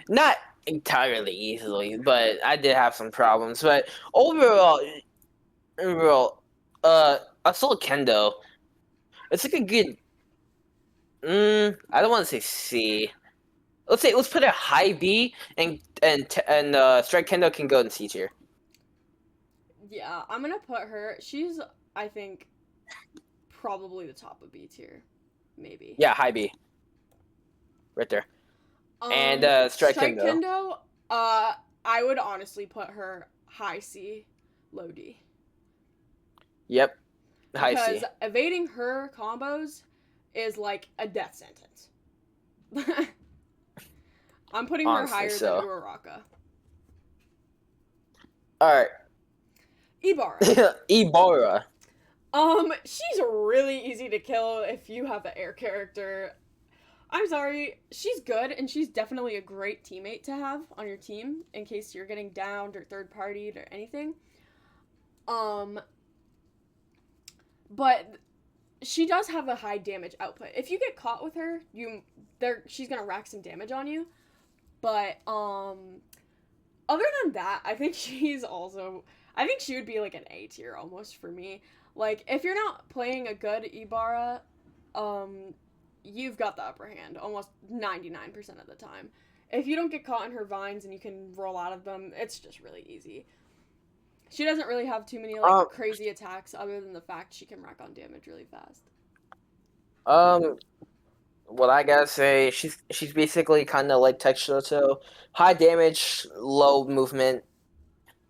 not entirely easily, but I did have some problems. But overall, Assault Kendo, it's like a good. I don't want to say C. Let's put a high B, and Strike Kendo can go in C tier. Yeah, I'm gonna put her. She's, I think, probably the top of B tier, maybe. Yeah, high B, right there. And Strike Strike Kendo. Kendo. I would honestly put her high C, low D, Yep, high because C. evading her combos is like a death sentence. I'm putting her Honestly, higher so. than Uraraka. All right, Ibarra. Ibarra. She's really easy to kill if you have the air character. I'm sorry, she's good, and she's definitely a great teammate to have on your team in case you're getting downed or third-partied or anything. But she does have a high damage output. If you get caught with her, she's gonna rack some damage on you. But other than that, I think she would be like an A tier almost for me. Like if you're not playing a good Ibarra, you've got the upper hand almost 99% of the time. If you don't get caught in her vines and you can roll out of them, it's just really easy. She doesn't really have too many like crazy attacks other than the fact she can rack on damage really fast. Um, what I gotta say, she's basically kind of like Texture, so high damage, low movement,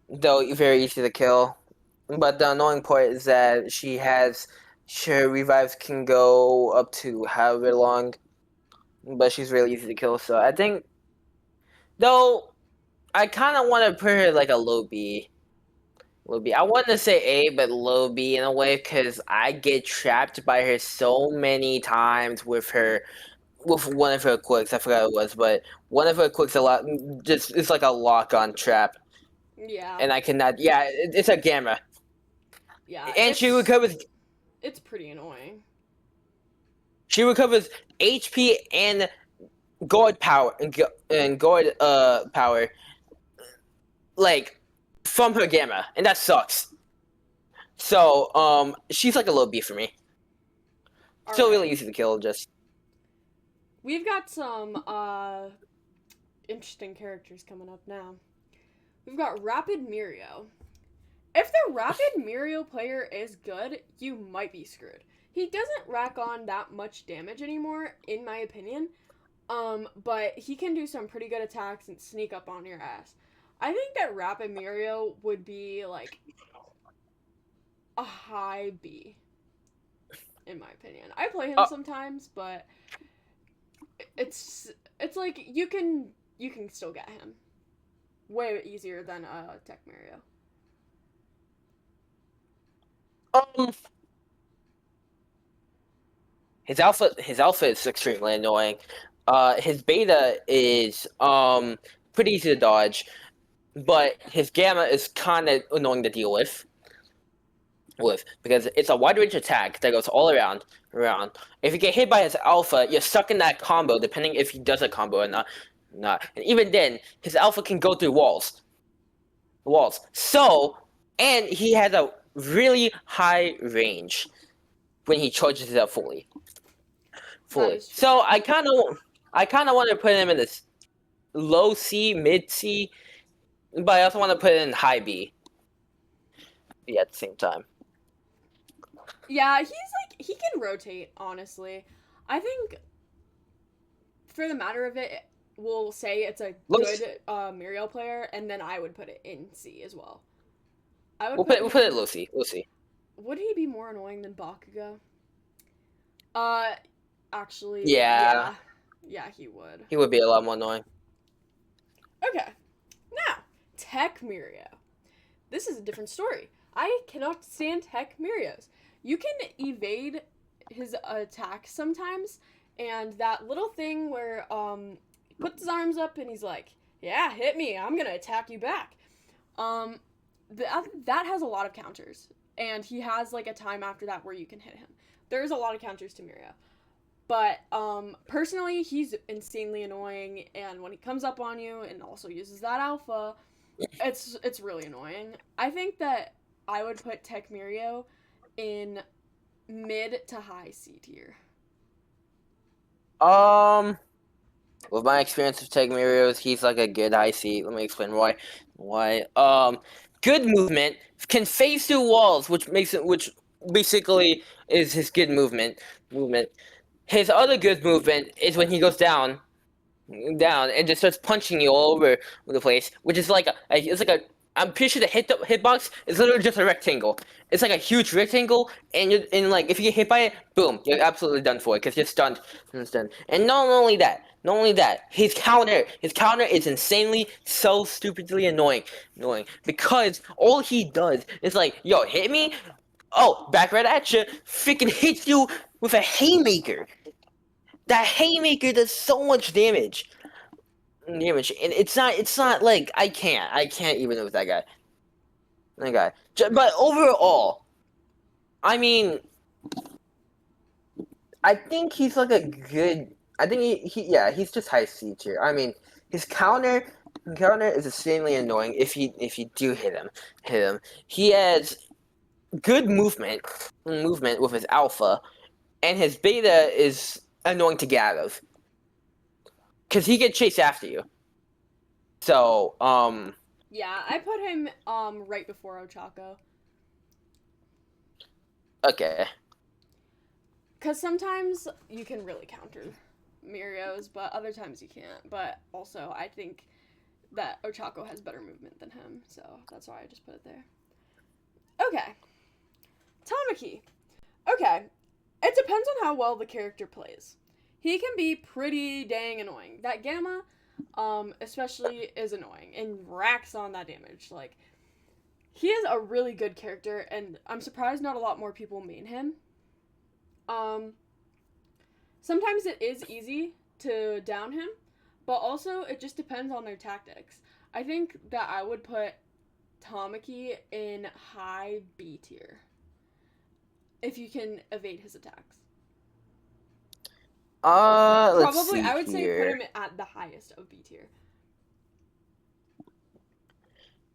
though very easy to kill. But the annoying part is that her revives can go up to however long, but she's really easy to kill. So I think, though, I kind of want to put her like a low B. Low B. I want to say A, but low B in a way because I get trapped by her so many times with one of her quicks. I forgot what it was, but one of her quicks a lot just it's like a lock on trap, Yeah, and I cannot. Yeah, it's a gamma, yeah, and it's pretty annoying. she recovers HP and guard power and guard power like from her gamma, and that sucks. So she's like a low B for me. All Still right, really easy to kill. Just we've got some interesting characters coming up now. We've got Rapid Mirio. If the Rapid Mirio player is good, you might be screwed. He doesn't rack on that much damage anymore, in my opinion. But he can do some pretty good attacks and sneak up on your ass. I think that Rapid Mirio would be like a high B, in my opinion. I play him uh, sometimes, but it's like you can still get him way easier than Tech Mario. um his alpha is extremely annoying. His beta is pretty easy to dodge, but his gamma is kind of annoying to deal with because it's a wide range attack that goes all around. If you get hit by his alpha, you're stuck in that combo, depending if he does a combo or not. And even then, his alpha can go through walls. So, and he has a really high range when he charges it up fully. That is true. So I kind of want to put him in this low C, mid C, but I also want to put it in high B. Yeah, at the same time. Yeah, he's like he can rotate. Honestly, I think for the matter of it, we'll say it's a Low, good Muriel player, and then I would put it in C as well. I would we'll put put it him. low C. Low C. Would he be more annoying than Bakugo? Uh, actually, Yeah, yeah, he would. he would be a lot more annoying. Okay, now Tech Mirio. This is a different story. I cannot stand Tech Mirios. You can evade his attacks sometimes, and that little thing where he puts his arms up and he's like, "Yeah, hit me. I'm gonna attack you back." Um, that has a lot of counters, and he has like a time after that where you can hit him. There's a lot of counters to Mirio. But personally, he's insanely annoying, and when he comes up on you and also uses that alpha, it's really annoying. I think that I would put Tech Mirio in mid to high C tier. Um, with my experience with Tegmirios, he's like a good high C. Let me explain why. Good movement can phase through walls, which basically is his good movement. His other good movement is when he goes down and just starts punching you all over the place, which is like it's like a. I'm pretty sure the hitbox is literally just a rectangle. It's like a huge rectangle, and like if you get hit by it, boom, you're absolutely done for it because you're stunned. You're stunned. And not only that, his counter is insanely so stupidly annoying because all he does is like, yo, hit me, oh, back right at you, freaking hits you with a haymaker. That haymaker does so much damage, and it's not like I can't even with that guy. But overall, I mean, I think he's like a good. I think yeah, he's just high C tier. I mean, his counter is extremely annoying if you do hit him. He has good movement with his alpha, and his beta is annoying to get out of because he can chase after you. So Yeah, I put him right before Ochako. okay. Cause sometimes you can really counter Mirio's, but other times you can't. But also, I think that Ochako has better movement than him, so that's why I just put it there. Okay. Tamaki. Okay. It depends on how well the character plays. He can be pretty dang annoying. That Gamma, especially is annoying and racks on that damage. Like, he is a really good character, and I'm surprised not a lot more people main him. Um, Sometimes it is easy to down him, but also it just depends on their tactics. I think that I would put Tamaki in high B tier if you can evade his attacks. Let's Probably, see I would say put here. him at the highest of B tier.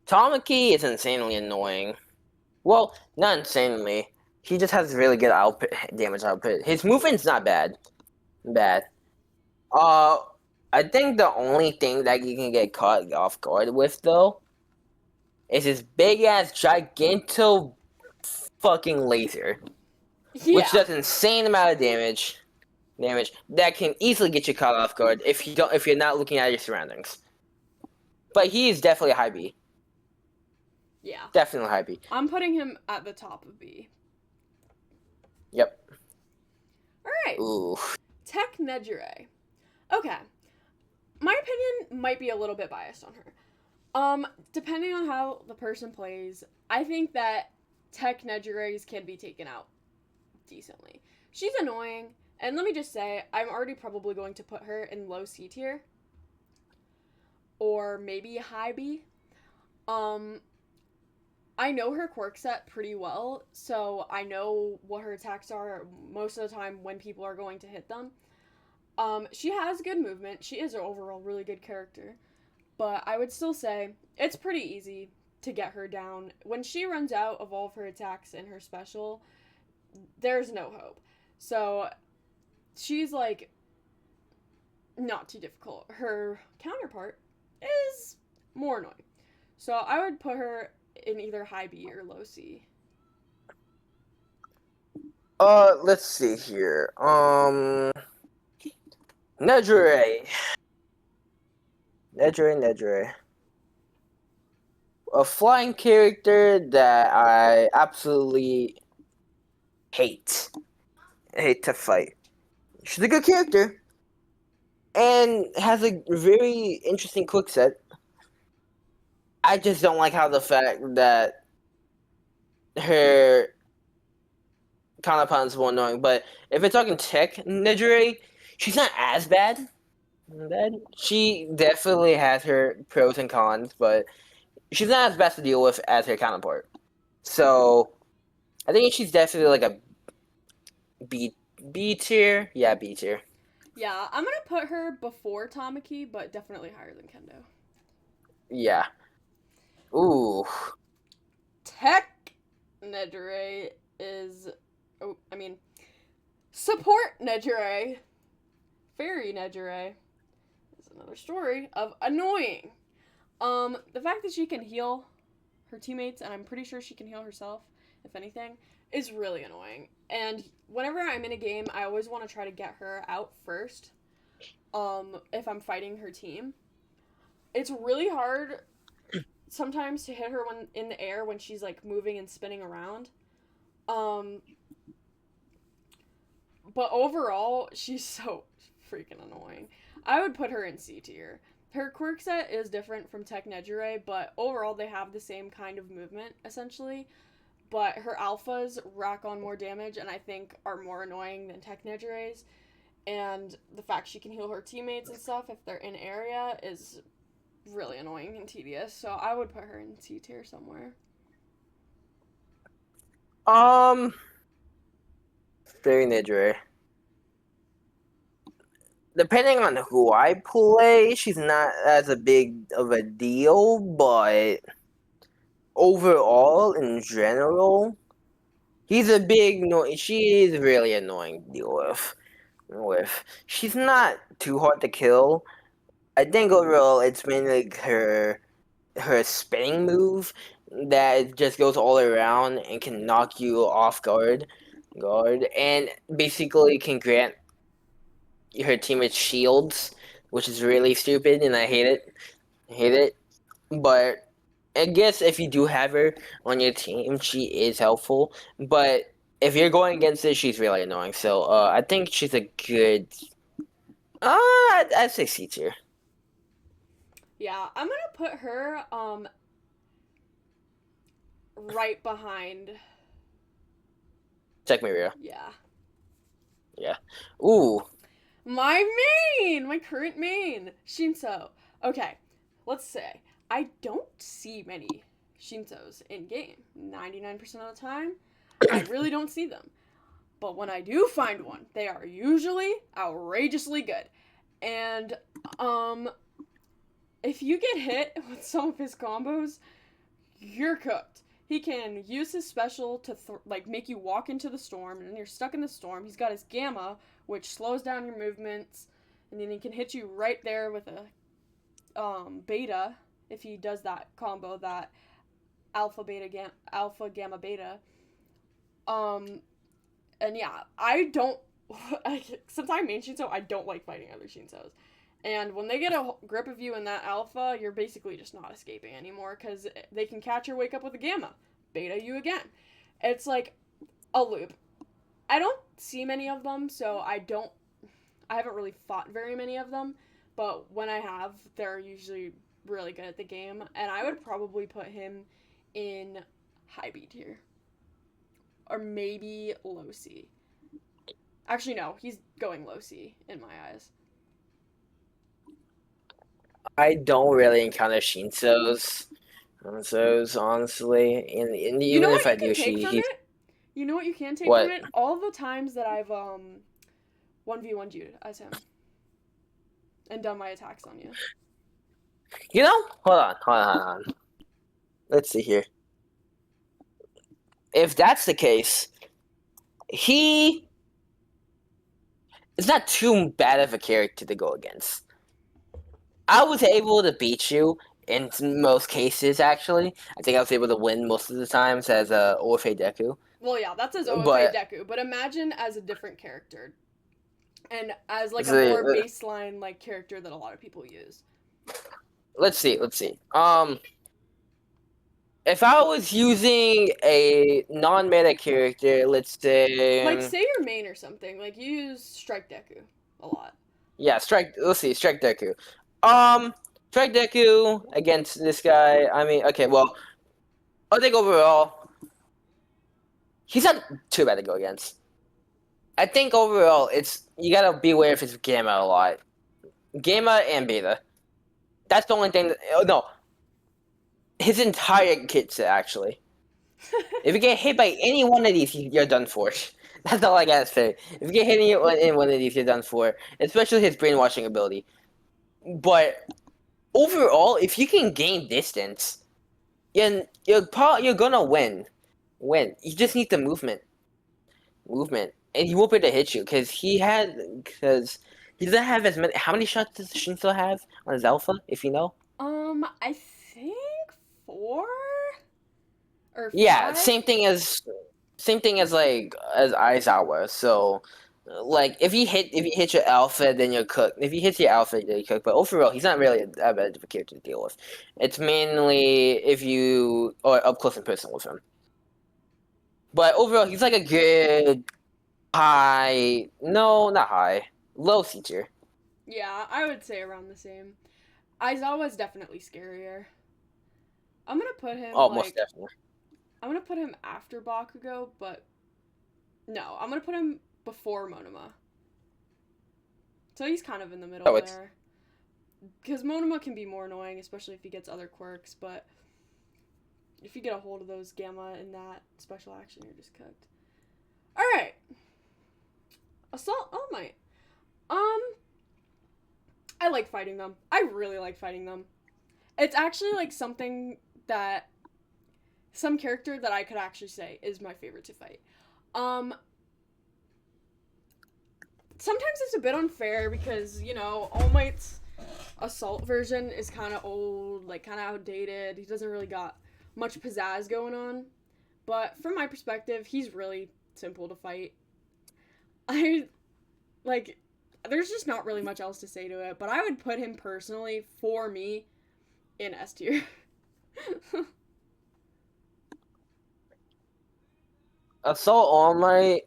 Tamaki is insanely annoying. Well, not insanely. He just has really good output, damage output. His movement's not bad. Bad. Uh, I think the only thing that you can get caught off guard with, though, is his big ass giganto fucking laser, which Yeah. does an insane amount of damage. Damage that can easily get you caught off guard if you're not looking at your surroundings. But he is definitely a high B. Yeah. Definitely high B. I'm putting him at the top of B. Yep. Alright. Ooh. Tech Nejire. Okay. My opinion might be a little bit biased on her. Depending on how the person plays, I think that Tech Nejires can be taken out decently. She's annoying, and let me just say, I'm already probably going to put her in low C tier. Or maybe high B. I know her quirk set pretty well, so I know what her attacks are most of the time when people are going to hit them. She has good movement. She is an overall really good character. But I would still say it's pretty easy to get her down. When she runs out of all of her attacks and her special, there's no hope. So she's like not too difficult. Her counterpart is more annoying. So I would put her in either high B or low C. Let's see here. Nejire. A flying character that I absolutely hate. I hate to fight. She's a good character. And has a very interesting quick set. I just don't like how the fact that her counterpart is more annoying. But if we're talking tech Nejire, she's not as bad. She definitely has her pros and cons, but she's not as bad to deal with as her counterpart. So I think she's definitely like a B tier. Yeah, B tier. Yeah, I'm gonna put her before Tamaki, but definitely higher than Kendo. Yeah. Ooh. Tech Nejire is. Oh, I mean. Support Nejire. Fairy Nejire is another story of annoying. The fact that she can heal her teammates, and I'm pretty sure she can heal herself, if anything, is really annoying. And whenever I'm in a game, I always want to try to get her out first. If I'm fighting her team, it's really hard sometimes to hit her when in the air when she's like moving and spinning around. But overall, she's so freaking annoying. I would put her in C tier. Her quirk set is different from Tech Nejire, but overall they have the same kind of movement, essentially. But her alphas rack on more damage and I think are more annoying than Tech Nejire's. And the fact she can heal her teammates and stuff if they're in area is really annoying and tedious. So I would put her in C tier somewhere. Very Nejire. Depending on who I play, she's not as a big of a deal, but overall, in general, he's a big no. She is really annoying to deal with. She's not too hard to kill. I think overall, it's mainly her spinning move that just goes all around and can knock you off guard, and basically can grant her teammates shields, which is really stupid, and I hate it. I hate it. But I guess if you do have her on your team, she is helpful. But if you're going against it, she's really annoying. So I think she's a good. I'd say C tier. Yeah, I'm gonna put her right behind. Check me, Rio. Yeah. Yeah. Ooh. My my current main, Shinso. Okay, let's say I don't see many Shinsos in game. 99% of the time, I really don't see them. But when I do find one, they are usually outrageously good. And um if you get hit with some of his combos, you're cooked. He can use his special to like make you walk into the storm, and then you're stuck in the storm. He's got his gamma, which slows down your movements, and then he can hit you right there with a beta if he does that combo, that alpha gamma beta. Um, and yeah, I don't. Since I'm main Shinso, I don't like fighting other Shinsos. And when they get a grip of you in that alpha, you're basically just not escaping anymore because they can catch your wake up with a gamma, beta you again. It's like a loop. I don't see many of them, so I haven't really fought very many of them, but when I have, they're usually really good at the game, and I would probably put him in high B tier. Or maybe low C. Actually, no, he's going low C in my eyes. I don't really encounter Shinsos, honestly. And You know even if what I you do, can take from he's it? You know what you can take from what? it? All the times that I've 1v1'd you as him and done my attacks on you. You know? Hold on. Let's see here. If that's the case, he is not too bad of a character to go against. I was able to beat you in most cases, actually. I think I was able to win most of the times as Orphe Deku. Well, yeah, that's as OFA But Deku, but imagine as a different character and as like a see, more baseline like character that a lot of people use. let's see. If I was using a non-meta character, let's Like say, say your main or something. Like you use Strike Deku a lot. yeah, Strike. Let's see, Strike Deku. Um, Strike Deku against this guy. I mean, okay, well, I think overall he's not too bad to go against. I think overall it's you gotta be aware of his gamma a lot, gamma and beta. That's the only thing. Oh no, his entire kit set actually. If you get hit by any one of these, you're done for. That's all I gotta say. If you get hit in one of these, you're done for. Especially his brainwashing ability. But overall, if you can gain distance, you're gonna win. Win. You just need the movement, and he won't be able to hit you because he doesn't have as many. How many shots does Shinzo have on his alpha? If you know. I think 4 or Yeah, 5. same thing as like as Aizawa. So like if you hit your alpha, then you're cooked. If he hits your alpha, then you're cooked. But overall, he's not really that bad of a character to deal with. It's mainly if you are up close and personal with him. But overall, he's like a good high. No, not high. Low C tier. Yeah, I would say around the same. Aizawa's definitely scarier. I'm gonna put him Oh, most like definitely. I'm gonna put him after Bakugo, but no, I'm gonna put him before Monoma. So he's kind of in the middle Oh, it's there. Because Monoma can be more annoying, especially if he gets other quirks, but if you get a hold of those Gamma in that special action, you're just cooked. Alright. Assault All Might. I like fighting them. I really like fighting them. It's actually like something that some character that I could actually say is my favorite to fight. Um Sometimes it's a bit unfair because, All Might's assault version is kind of old, like kind of outdated. He doesn't really got much pizzazz going on. But from my perspective, he's really simple to fight. I like there's just not really much else to say to it. But I would put him personally, for me, in S tier. Assault All Might.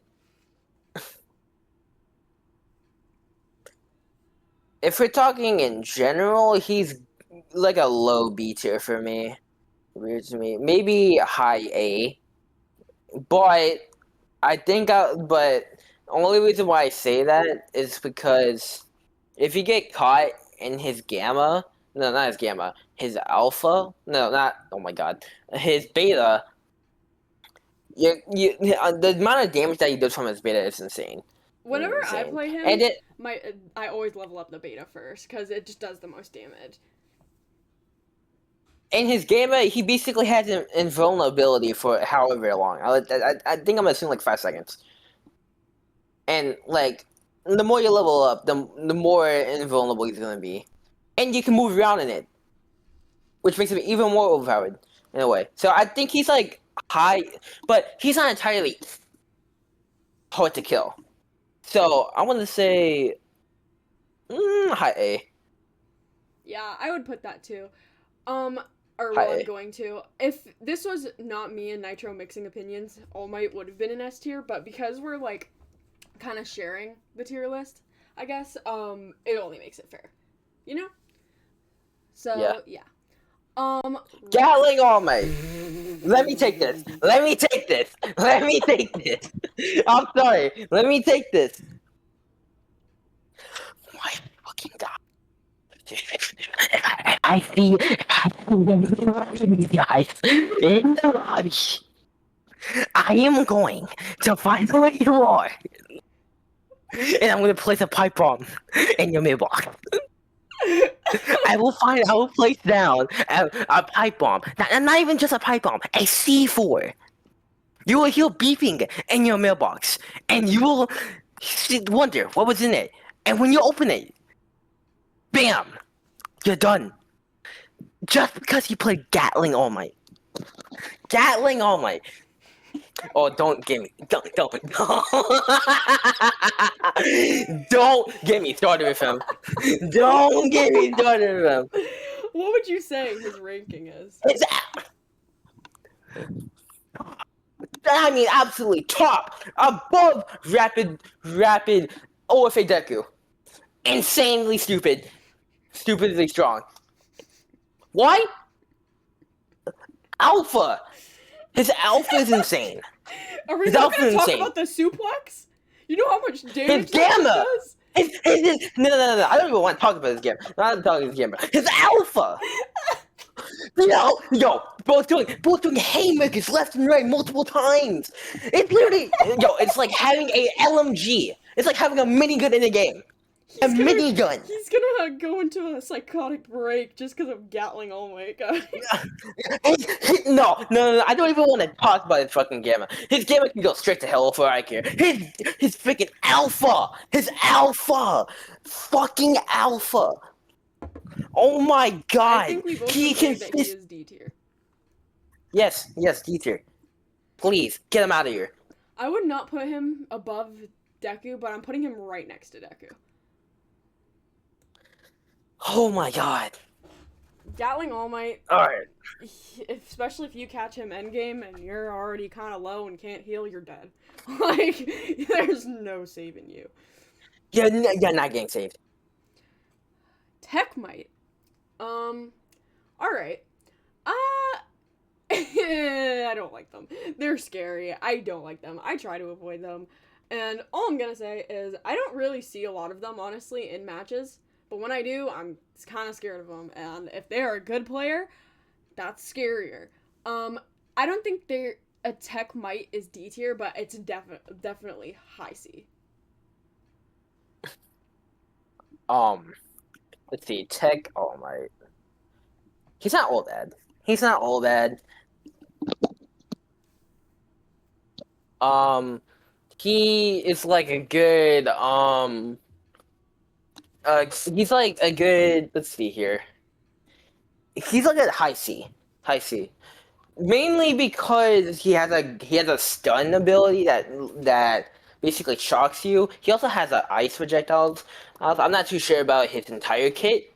If we're talking in general, he's like a low B tier for me. Weird to me. Maybe high A. But but only reason why I say that is because if you get caught in his gamma, no, not his gamma, his alpha, no, not, oh my god, his beta, the amount of damage that he does from his beta is insane. Whenever I Insane. play him, And it, I always level up the beta first because it just does the most damage. in his gamma, he basically has an invulnerability for however long. I think I'm assuming like 5 seconds. And like, the more you level up, the more invulnerable he's gonna be, and you can move around in it, which makes him even more overpowered in a way. So I think he's like high, but he's not entirely hard to kill. So I want to say high A. Yeah, I would put that too. Or High well, I'm A. going to. If this was not me and Nitro mixing opinions, All Might would have been an S tier. But because we're like kind of sharing the tier list, I guess it only makes it fair, you know. So yeah. Gatling All Might. Let me take this. Let me take this. Let me take this. I'm sorry. Let me take this. My fucking god. I see these guys in the lobby. I am going to find where you are. And I'm going to place a pipe bomb in your mailbox. I will place down a pipe bomb. Not even just a pipe bomb, a C4. You will hear beeping in your mailbox, and you will wonder what was in it. And when you open it, bam, you're done. Just because you played Gatling All Might. Gatling All Might. Oh, don't get me. Don't. Don't get me started with him. Don't get me started with him. What would you say his ranking is? I mean, absolutely top, above rapid OFA Deku. Insanely stupid, stupidly strong. Why? Alpha. His alpha is insane. Are we His not alpha going is to talk insane. about the suplex? You know how much damage His gamma. that does? No. I don't even want to talk about his gamma. I'm not talking about his gamma. His alpha. Yo, both doing haymakers left and right multiple times. It's literally, it's like having a LMG. It's like having a minigun in a game. Minigun. He's gonna go into a psychotic break just because of Gatling All Might, guys. No. I don't even want to talk about his fucking gamma. His gamma can go straight to hell for I care. His freaking alpha. His alpha. Fucking alpha. Oh my god. I think we both He agree can. that he is D tier. Yes, D tier. Please get him out of here. I would not put him above Deku, but I'm putting him right next to Deku. Oh my god. Gatling All Might, Alright. especially if you catch him endgame and you're already kind of low and can't heal, you're dead. Like, there's no saving you. You're not getting saved. Tech Might. Alright. I don't like them. They're scary. I don't like them. I try to avoid them. And all I'm gonna say is I don't really see a lot of them, honestly, in matches. But when I do, I'm kind of scared of them. And if they're a good player, that's scarier. I don't think a Tech Might is D tier, but it's definitely high C. Let's see. Tech All Might. He's not all bad. He is like a good he's like a good, let's see here. He's like a high C. Mainly because he has a stun ability that basically shocks you. He also has ice projectiles. I'm not too sure about his entire kit,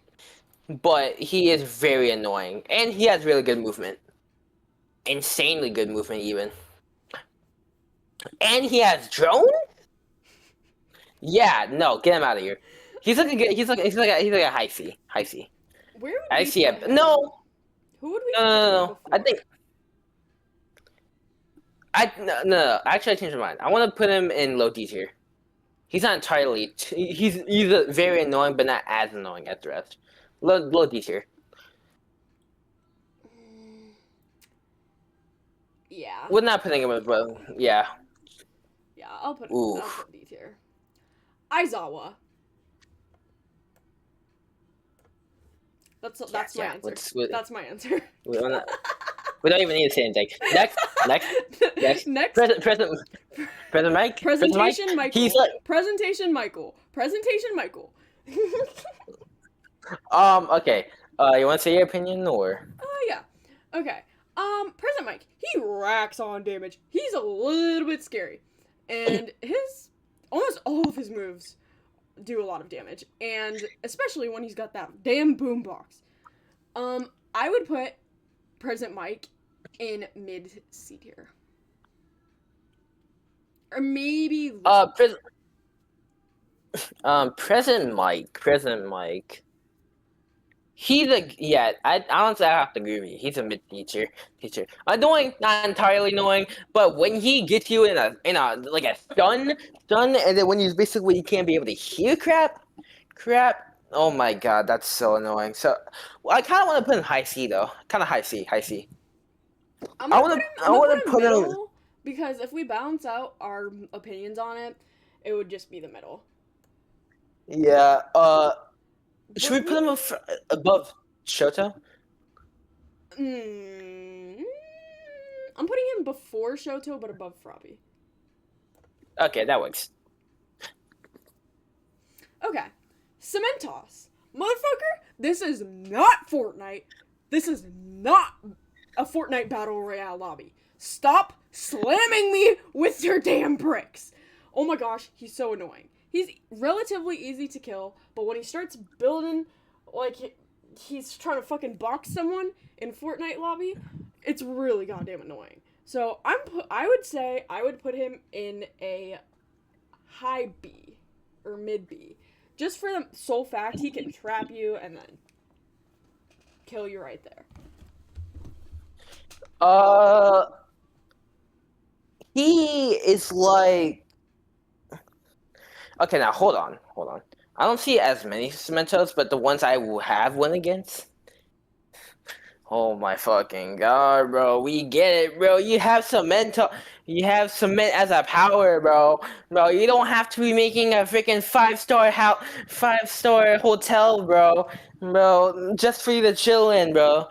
but he is very annoying, and he has really good movement, insanely good movement even. And he has drone. Yeah, no, get him out of here. He's like a good. He's like a high C, high C. Where would I we see put it. him? No, Who would we no, put no, him no, no. I before? think no. Actually, I changed my mind. I want to put him in low D tier. He's not entirely. He's very annoying, but not as annoying as the rest. Low D tier. Yeah. We're not putting him in, but yeah. Yeah, I'll put Ooh. D tier. Aizawa. That's my Yeah. answer. That's my answer. We don't even need to say anything. Next. Next. Present Mike. Presentation Michael. He's like Presentation Michael. Presentation Michael. Okay. You want to say your opinion or? Yeah. Okay. Present Mike. He racks on damage. He's a little bit scary, and almost all of his moves do a lot of damage, and especially when he's got that damn boombox. I would put Present Mike in mid C tier, or maybe Present Mike. He's I honestly I have to agree with you. He's a mid teacher. Annoying, not entirely annoying, but when he gets you in a like a stun, and then when you can't be able to hear crap. Oh my god, that's so annoying. So I kind of want to put him high C though. Kind of high C. I'm gonna put him put him. middle because if we balance out our opinions on it, it would just be the middle. Yeah. Should we put him above Shoto? I'm putting him before Shoto, but above Frobby. Okay, that works. Okay. Cementos. Motherfucker, this is not Fortnite. This is not a Fortnite Battle Royale lobby. Stop slamming me with your damn bricks. Oh my gosh, he's so annoying. He's relatively easy to kill, but when he starts building, like, he's trying to fucking box someone in Fortnite lobby, it's really goddamn annoying. So I would say I would put him in a high B or mid B, just for the sole fact he can trap you and then kill you right there. He is like. Okay, now hold on. I don't see as many Cementos, but the ones I have went against. Oh my fucking god, bro! We get it, bro. You have Cemento. You have cement as a power, bro. Bro, you don't have to be making a freaking 5-star hotel, bro. Bro, just for you to chill in, bro.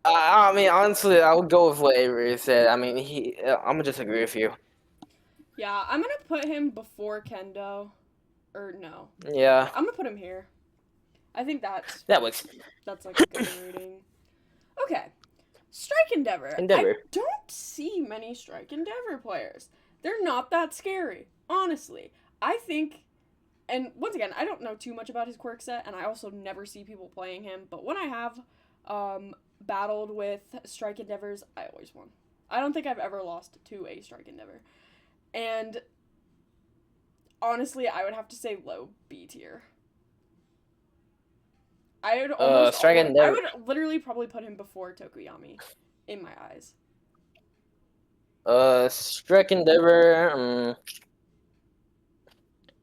I mean, honestly, I would go with what Avery said. I mean, I'm gonna just agree with you. Yeah, I'm gonna put him before Kendo. Or no. Yeah. I'm gonna put him here. I think that works. That's like a good rating. Okay. Strike Endeavor. I don't see many Strike Endeavor players. They're not that scary, honestly. I think, and once again, I don't know too much about his quirk set, and I also never see people playing him, but when I have battled with Strike Endeavors, I always won. I don't think I've ever lost to a Strike Endeavor. And honestly, I would have to say low B tier. I would I would literally probably put him before Tokuyami, in my eyes. Strike Endeavor.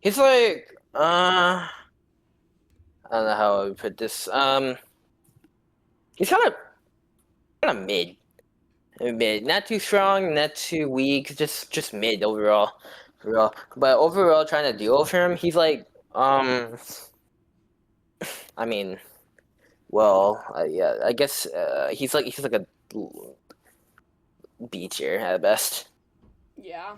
He's like I don't know how I would put this. He's kind of mid. Not too strong, not too weak. Just mid overall. But overall, trying to deal with him, he's like I mean, well, yeah, I guess he's like a B tier at best. Yeah,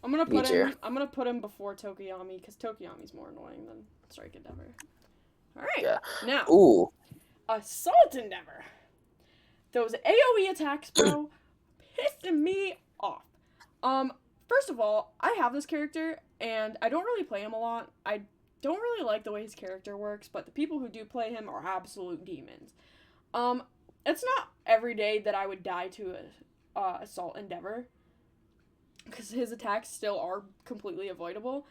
I'm gonna put him before Tokuyami because Tokuyami's more annoying than Strike Endeavor. All right, yeah. Now, Assault Endeavor. Those AOE attacks, bro, pissing me off. first of all, I have this character, and I don't really play him a lot. I don't really like the way his character works, but the people who do play him are absolute demons. Um, it's not every day that I would die to a Assault Endeavor, because his attacks still are completely avoidable.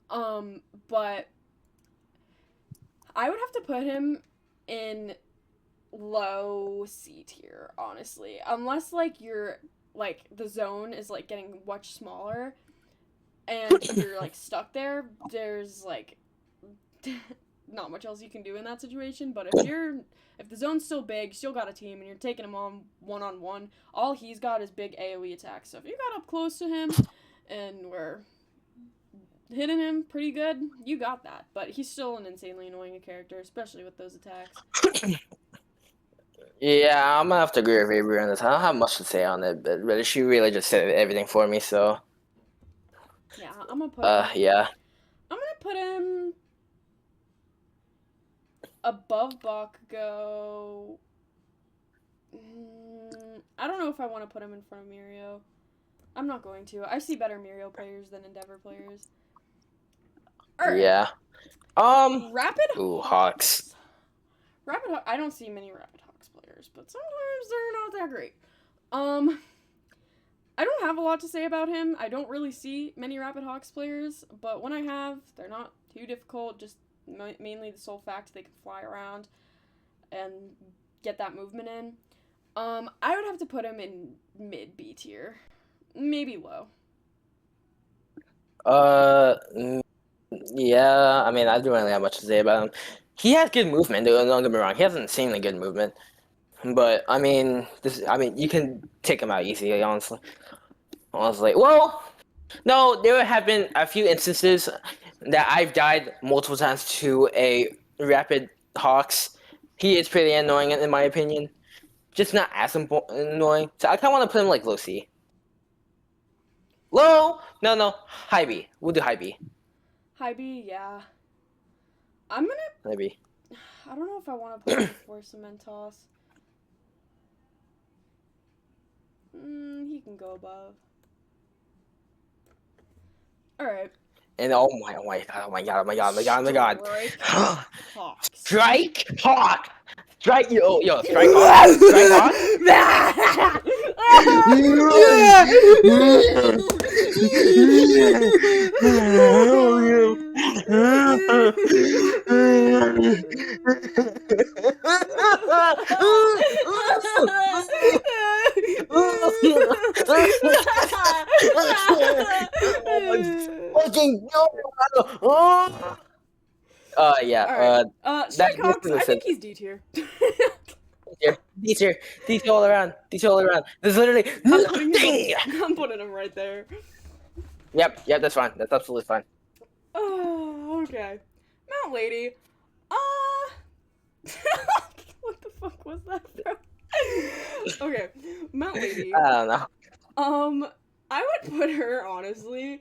But I would have to put him in low C tier, honestly. Unless, like, the zone is, like, getting much smaller and you're, like, stuck there, there's, like, not much else you can do in that situation. But if the zone's still big, you still got a team, and you're taking him on one-on-one, all he's got is big AoE attacks. So if you got up close to him and were hitting him pretty good, you got that. But he's still an insanely annoying character, especially with those attacks. Yeah, I'm gonna have to agree with Avery on this. I don't have much to say on it, but she really just said everything for me. So, Yeah, I'm gonna put him. yeah. I'm gonna put him above Bakugo. I don't know if I want to put him in front of Mirio. I'm not going to. I see better Mirio players than Endeavor players. Alright. Yeah. Rapid Ooh, Hawks. I don't see many Rapid Hawks players, but sometimes they're not that great. I don't have a lot to say about him. I don't really see many Rapid Hawks players, but when I have, they're not too difficult. Just mainly the sole fact they can fly around and get that movement in. I would have to put him in mid B tier, maybe low. Yeah. I mean, I don't really have much to say about him. He has good movement. Don't get me wrong. He has insanely good movement. But I mean, you can take him out easily. Honestly, well, no, there have been a few instances that I've died multiple times to a Rapid Hawks. He is pretty annoying in my opinion. Just not as annoying. So I kind of want to put him like low C. Low? No. High B. We'll do high B. High B, yeah. I'm gonna. Maybe. I don't know if I want to put him before Cementos. He can go above. Alright. And oh my god. Strike Strike Hawks. Hawk! Strike Strike Hawk! Strike Hawk! Fucking yeah. Alright. Strike Hawks, I think he's D tier. D tier all around. There's literally nothing. I'm putting him right there. Yep, that's fine. That's absolutely fine. Oh, okay. Mount Lady. What the fuck was that, bro? Okay, Mount Lady. I don't know. I would put her, honestly,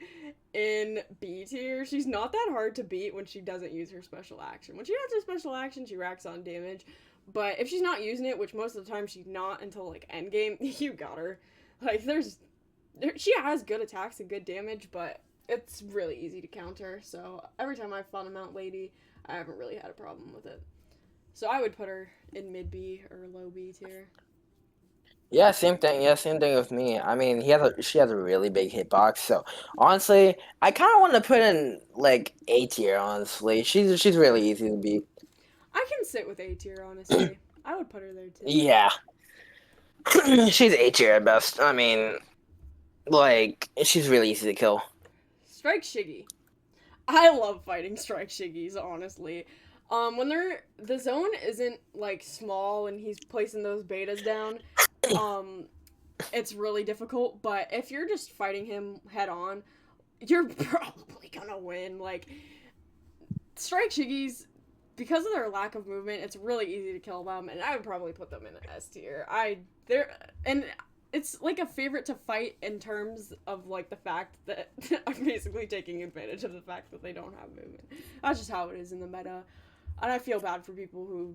in B tier. She's not that hard to beat when she doesn't use her special action. When she has her special action, she racks on damage. But if she's not using it, which most of the time she's not until, like, endgame, you got her. Like, she has good attacks and good damage, but it's really easy to counter. So every time I've fought a Mount Lady, I haven't really had a problem with it. So I would put her in mid B or low B tier. Yeah, same thing. Yeah, same thing with me. I mean, she has a really big hitbox. So honestly, I kind of want to put in like A tier. Honestly, she's really easy to beat. I can sit with A tier, honestly. I would put her there too. Yeah, she's A tier at best. I mean, like she's really easy to kill. Strike Shiggy. I love fighting Strike Shiggies, honestly. When the zone isn't like small and he's placing those betas down, it's really difficult. But if you're just fighting him head on, you're probably gonna win. Like, Strike Shiggies, because of their lack of movement, it's really easy to kill them, and I would probably put them in S tier. And it's like a favorite to fight in terms of like the fact that I'm basically taking advantage of the fact that they don't have movement. That's just how it is in the meta. And I feel bad for people who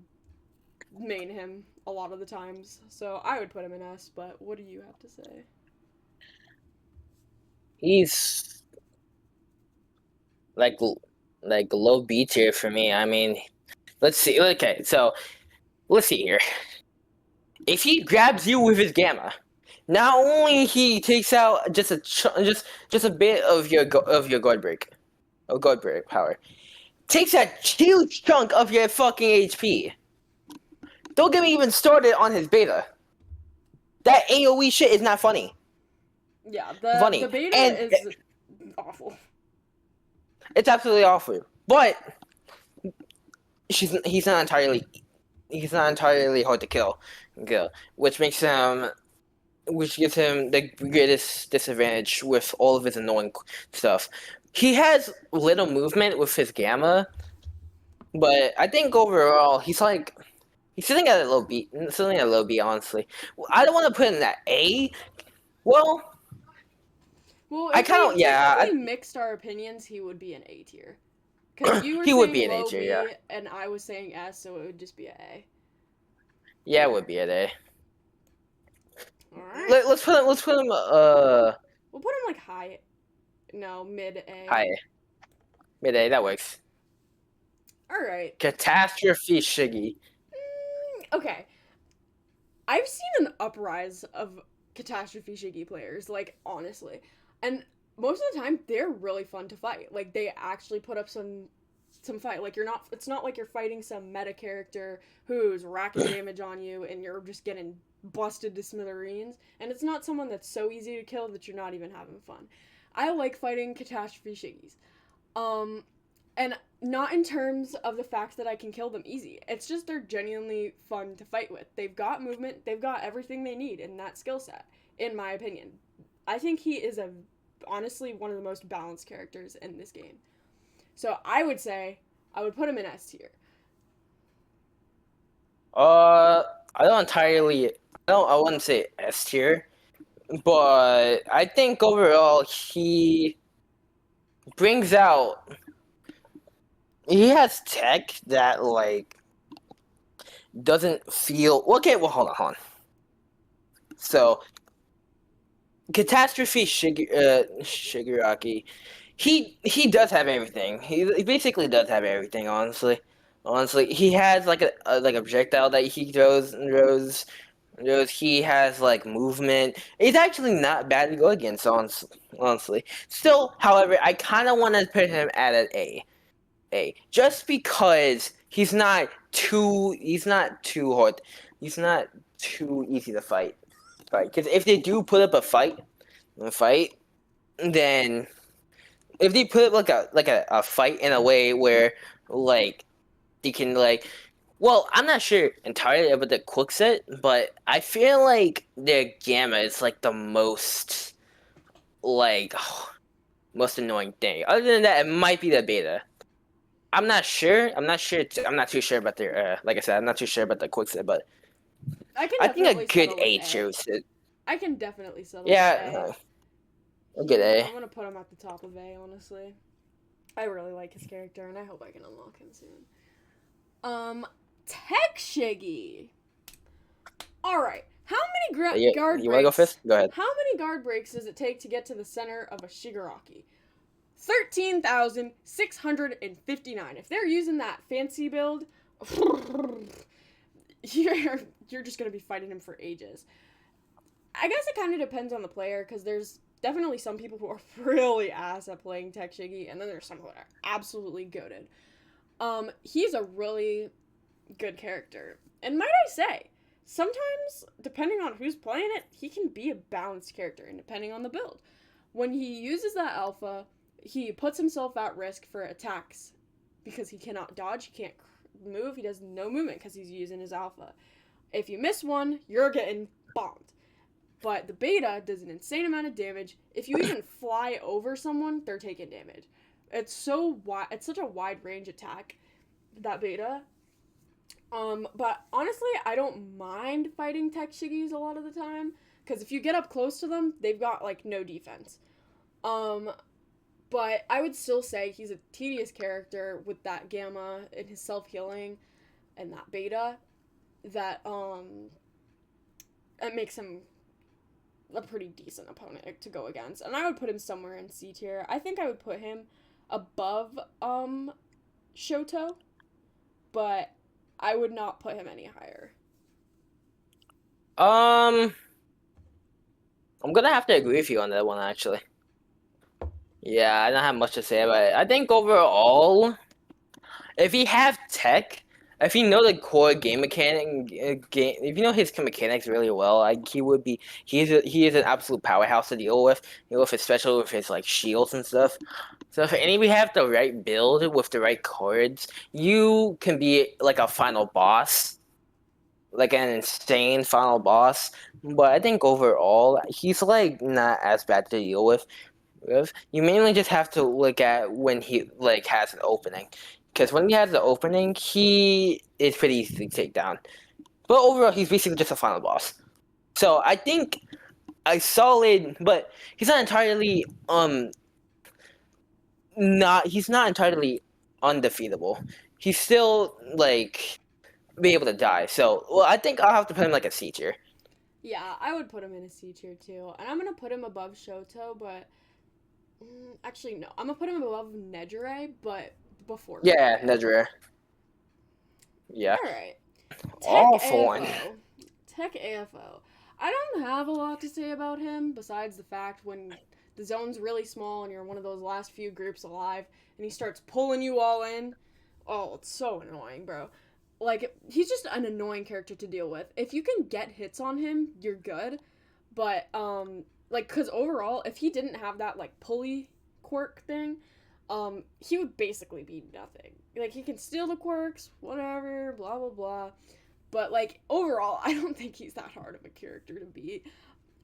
main him a lot of the times. So I would put him in S, but what do you have to say? He's like low B tier for me. I mean, let's see. Okay, so let's see here. If he grabs you with his gamma, not only he takes out just just a bit of your guard break, of guard break power, takes a huge chunk of your fucking HP. Don't get me even started on his beta. That AOE shit is not funny. Yeah, the Funny, beta and is awful. it's absolutely awful. But he's not entirely hard to kill, which makes him which gives him the greatest disadvantage with all of his annoying stuff. He has little movement with his gamma, but I think overall he's sitting at a low B. Sitting at a low B, honestly. I don't want to put him in that A. Well, Well, I kind of if we mixed our opinions, he would be an A tier. Because you were he would be saying an A low tier, B, yeah. and I was saying S, so it would just be an A. Yeah, it would be an A. Alright. Let's put him We'll put him like high. No, mid A. high. Mid A, that works. Alright. Catastrophe Shiggy. Okay. I've seen an uprise of Catastrophe Shiggy players, like, honestly. And most of the time, they're really fun to fight. Like, they actually put up some fight. Like, it's not like you're fighting some meta character who's racking damage on you and you're just getting busted to smithereens. And it's not someone that's so easy to kill that you're not even having fun. I like fighting Catastrophe Shiggies. And not in terms of the fact that I can kill them easy. It's just they're genuinely fun to fight with. They've got movement, they've got everything they need in that skill set, in my opinion. I think he is honestly one of the most balanced characters in this game. So I would say I would put him in S tier. I don't entirely. I wouldn't say S tier, but I think overall he brings out. He has tech that like doesn't feel okay. Well, hold on. So, Catastrophe Shigaraki, he does have everything. He basically does have everything. Honestly, he has like a like a projectile that he throws. He has like movement. He's actually not bad to go against. Honestly, still, however, I kind of want to put him at an A, just because he's not too hard. He's not too easy to fight. Right? Because if they do put up a fight, then if they put up like a fight in a way where like they can like, well, I'm not sure entirely about the quick set, but I feel like their gamma is like the most like most annoying thing. Other than that, it might be the beta. I'm not sure. I'm not too sure about their. Like I said, I'm not too sure about the quick set, but I think a good A chose it. I can definitely settle Yeah, with a good A. I'm gonna put him at the top of A, honestly. I really like his character, and I hope I can unlock him soon. Tech Shiggy. Alright, how many guard breaks... You wanna go first? Go ahead. How many guard breaks does it take to get to the center of a Shigaraki? 13,659. If they're using that fancy build, you're just gonna be fighting him for ages. I guess it kind of depends on the player, because there's definitely some people who are really ass at playing Tech Shiggy, and then there's some who are absolutely goated. He's a really good character. And might I say, sometimes, depending on who's playing it, he can be a balanced character, and depending on the build. When he uses that alpha, he puts himself at risk for attacks, because he cannot dodge, he can't move, he does no movement because he's using his alpha. If you miss one, you're getting bombed. But the beta does an insane amount of damage. If you even fly over someone, they're taking damage. It's so wide. It's such a wide range attack, that beta. But honestly, I don't mind fighting Tech Shiggies a lot of the time, because if you get up close to them, they've got like no defense. But I would still say he's a tedious character with that gamma and his self-healing and that beta that it makes him a pretty decent opponent to go against, and I would put him somewhere in C tier. I think I would put him above Shoto, but I would not put him any higher. Um, I'm gonna have to agree with you on that one, actually. Yeah, I don't have much to say about it. I think overall, if you have tech, if you know the core game mechanic, if you know his mechanics really well, like he is an absolute powerhouse to deal with. Especially with his like shields and stuff. So if any we have the right build with the right cards, you can be like a final boss, like an insane final boss. But I think overall, he's like not as bad to deal with. You mainly just have to look at when he like has an opening, because when he has the opening, he is pretty easy to take down. But overall, he's basically just a final boss. So I think a solid, but he's not entirely he's not entirely undefeatable. He's still like be able to die. So well, I think I'll have to put him like a C tier. Yeah, I would put him in a C tier too, and I'm gonna put him above Shoto, but actually no, I'm gonna put him above Nejire, but before Yeah, Nejire. Nedra. Yeah, All right, Tech all for one. AFO. Tech AFO. I don't have a lot to say about him besides the fact when the zone's really small and you're one of those last few groups alive and he starts pulling you all in. Oh, it's so annoying, bro. Like, he's just an annoying character to deal with. If you can get hits on him, you're good. But, like, because overall, if he didn't have that, like, pulley quirk thing, he would basically be nothing. Like, he can steal the quirks, whatever, blah, blah, blah. But, like, overall, I don't think he's that hard of a character to beat.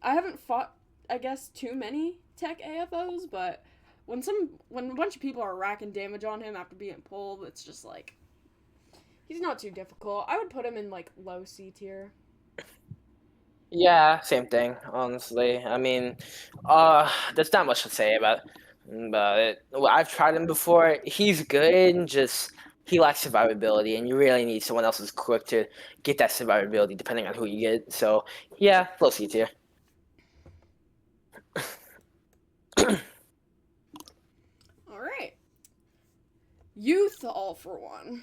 I haven't fought, I guess, too many tech AFOs, but when a bunch of people are racking damage on him after being pulled, it's just like, he's not too difficult. I would put him in, like, low C tier. Yeah, same thing, honestly. I mean, there's not much to say about it. Well, I've tried him before. He's good, just he lacks survivability, and you really need someone else's quick to get that survivability, depending on who you get. So, yeah, low C tier. All right. Youth All for One.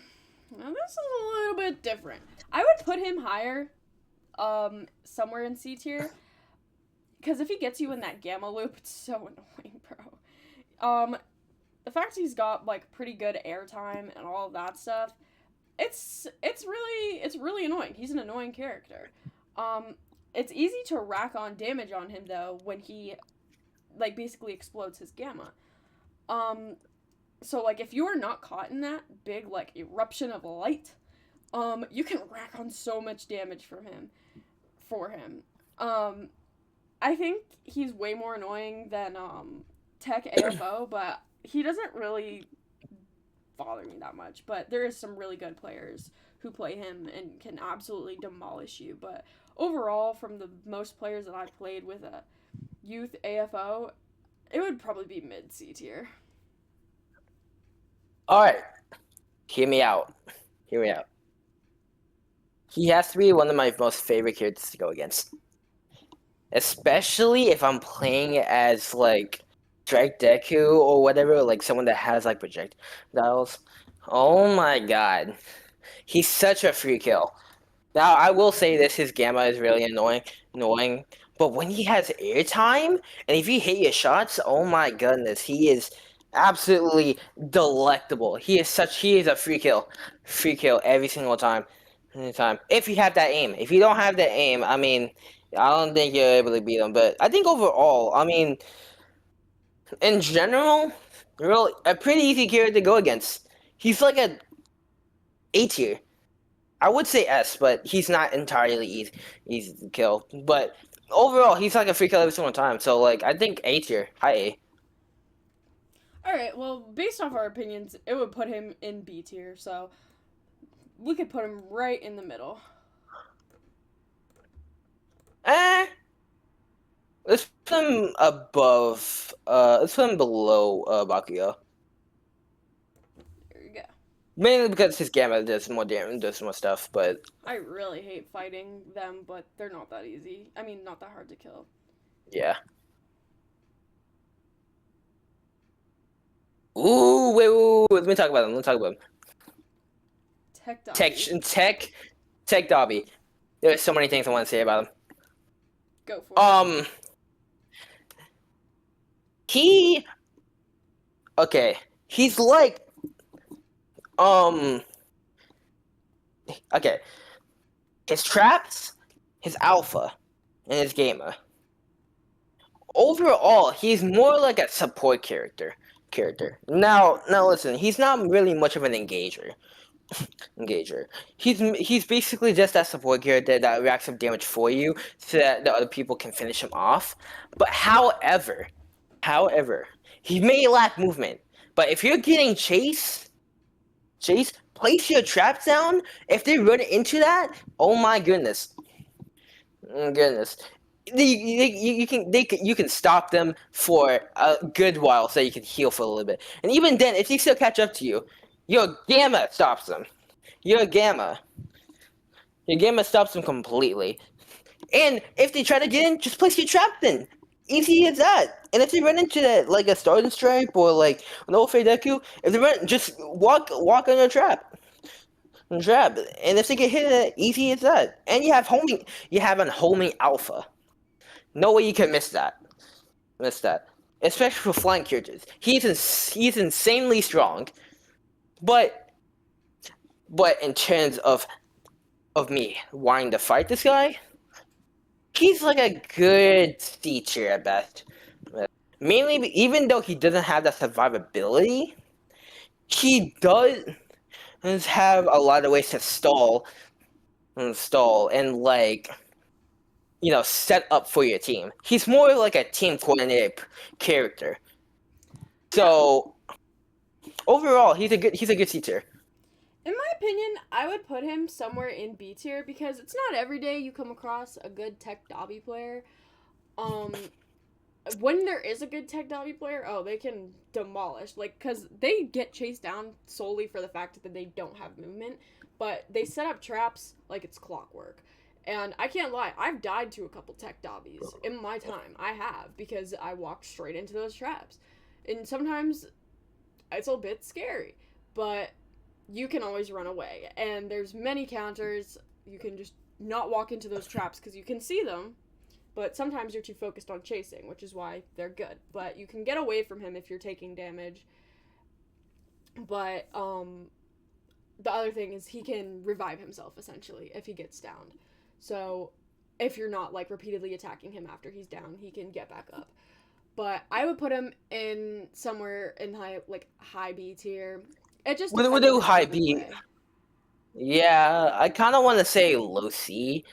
Now, this is a little bit different. I would put him higher, somewhere in C tier, because if he gets you in that gamma loop, it's so annoying, bro. The fact he's got like pretty good airtime and all of that stuff, it's really annoying. He's an annoying character. It's easy to rack on damage on him though when he like basically explodes his gamma. So like if you are not caught in that big like eruption of light, you can rack on so much damage for him. I think he's way more annoying than Tech AFO, but he doesn't really bother me that much. But there is some really good players who play him and can absolutely demolish you. But overall, from the most players that I've played with a youth AFO, it would probably be mid C tier. All right, hear me out. Hear me out. He has to be one of my most favorite characters to go against, especially if I'm playing as like Drake Deku or whatever, like someone that has like projectiles. Oh my god, he's such a free kill. Now I will say this: his gamma is really annoying. But when he has airtime, and if you hit your shots, oh my goodness, he is absolutely delectable. He is a free kill every single time, anytime. If you have that aim, if you don't have that aim, I mean, I don't think you're able to beat him. But I think overall, I mean, in general, really a pretty easy character to go against. He's like A tier. I would say S, but he's not entirely easy to kill. But overall, he's like a free kill every single time. So like, I think A tier, high A. All right. Well, based off our opinions, it would put him in B tier. So we could put him right in the middle. Eh, let's put him above. Let's put him below Bakugo. There you go. Mainly because his gamma does more damage, does more stuff. But I really hate fighting them, but they're not that easy. I mean, not that hard to kill. Yeah. Ooh, wait. Let me talk about him. Tech Tech, Dobby. Tech, Tech Dobby. There's so many things I want to say about him. Go for it. He, okay, he's like, um, okay, his traps, his alpha, and his gamer. Overall, he's more like a support character. Now listen, he's not really much of an engager. He's basically just that support character that racks up damage for you so that the other people can finish him off. But however, he may lack movement. But if you're getting chase, place your traps down. If they run into that, oh my goodness, goodness. You can stop them for a good while so you can heal for a little bit. And even then, if they still catch up to you, your gamma stops them. Your gamma. Your gamma stops them completely. And if they try to get in, just place your trap in. Easy as that. And if they run into that, like a Starting Stripe or like an Ofe Deku, if they run, just walk on your trap. Trap. And if they get hit, easy as that. And you have an homing alpha. No way you can miss that. Especially for flying characters. He's insanely strong. But in terms of me wanting to fight this guy, he's like a good C tier at best. Mainly, even though he doesn't have that survivability, he does have a lot of ways to stall, and like set up for your team. He's more like a team coordinated character. So overall, he's a good C tier. In my opinion, I would put him somewhere in B tier because it's not every day you come across a good Tech Dobby player. Um, when there is a good Tech Dobby player, oh, they can demolish. Like, because they get chased down solely for the fact that they don't have movement, but they set up traps like it's clockwork. And I can't lie, I've died to a couple Tech Dobbies in my time. I have, because I walked straight into those traps. And sometimes it's a bit scary, but you can always run away. And there's many counters. You can just not walk into those traps because you can see them, but sometimes you're too focused on chasing, which is why they're good. But you can get away from him if you're taking damage. But the other thing is he can revive himself essentially if he gets downed. So if you're not like repeatedly attacking him after he's down, he can get back up. But I would put him in somewhere in high B tier. It just depends We'll on do how high they B. play. Yeah, I kind of want to say low C,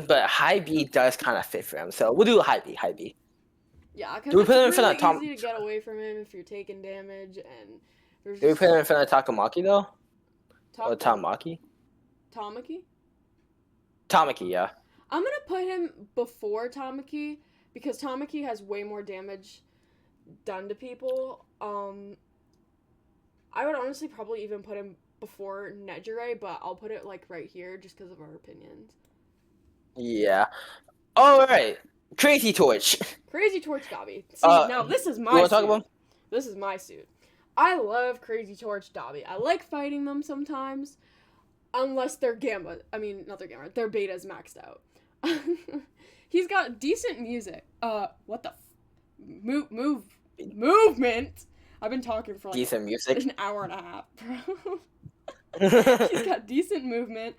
but high B does kind of fit for him. So we'll do high B. Yeah, because Do we it's put him in front really of Tom? easy to get away from him if you're taking damage, and there's Do we just put him in front of Takamaki though? Or Who? Tamaki? Tamaki. Tamaki, yeah. I'm gonna put him before Tamaki because Tamaki has way more damage done to people. I would honestly probably even put him before Nejire, but I'll put it like right here just because of our opinions. Yeah. All right. Crazy Torch. Crazy Torch Dobby. See, now this is You my want to talk suit. about him? This is my suit. I love Crazy Torch Dobby. I like fighting them sometimes. Unless their gamma, I mean, not their gamma, their beta's maxed out. He's got decent music. What the movement? I've been talking for like Decent music. an hour and a half, bro. He's got decent movement.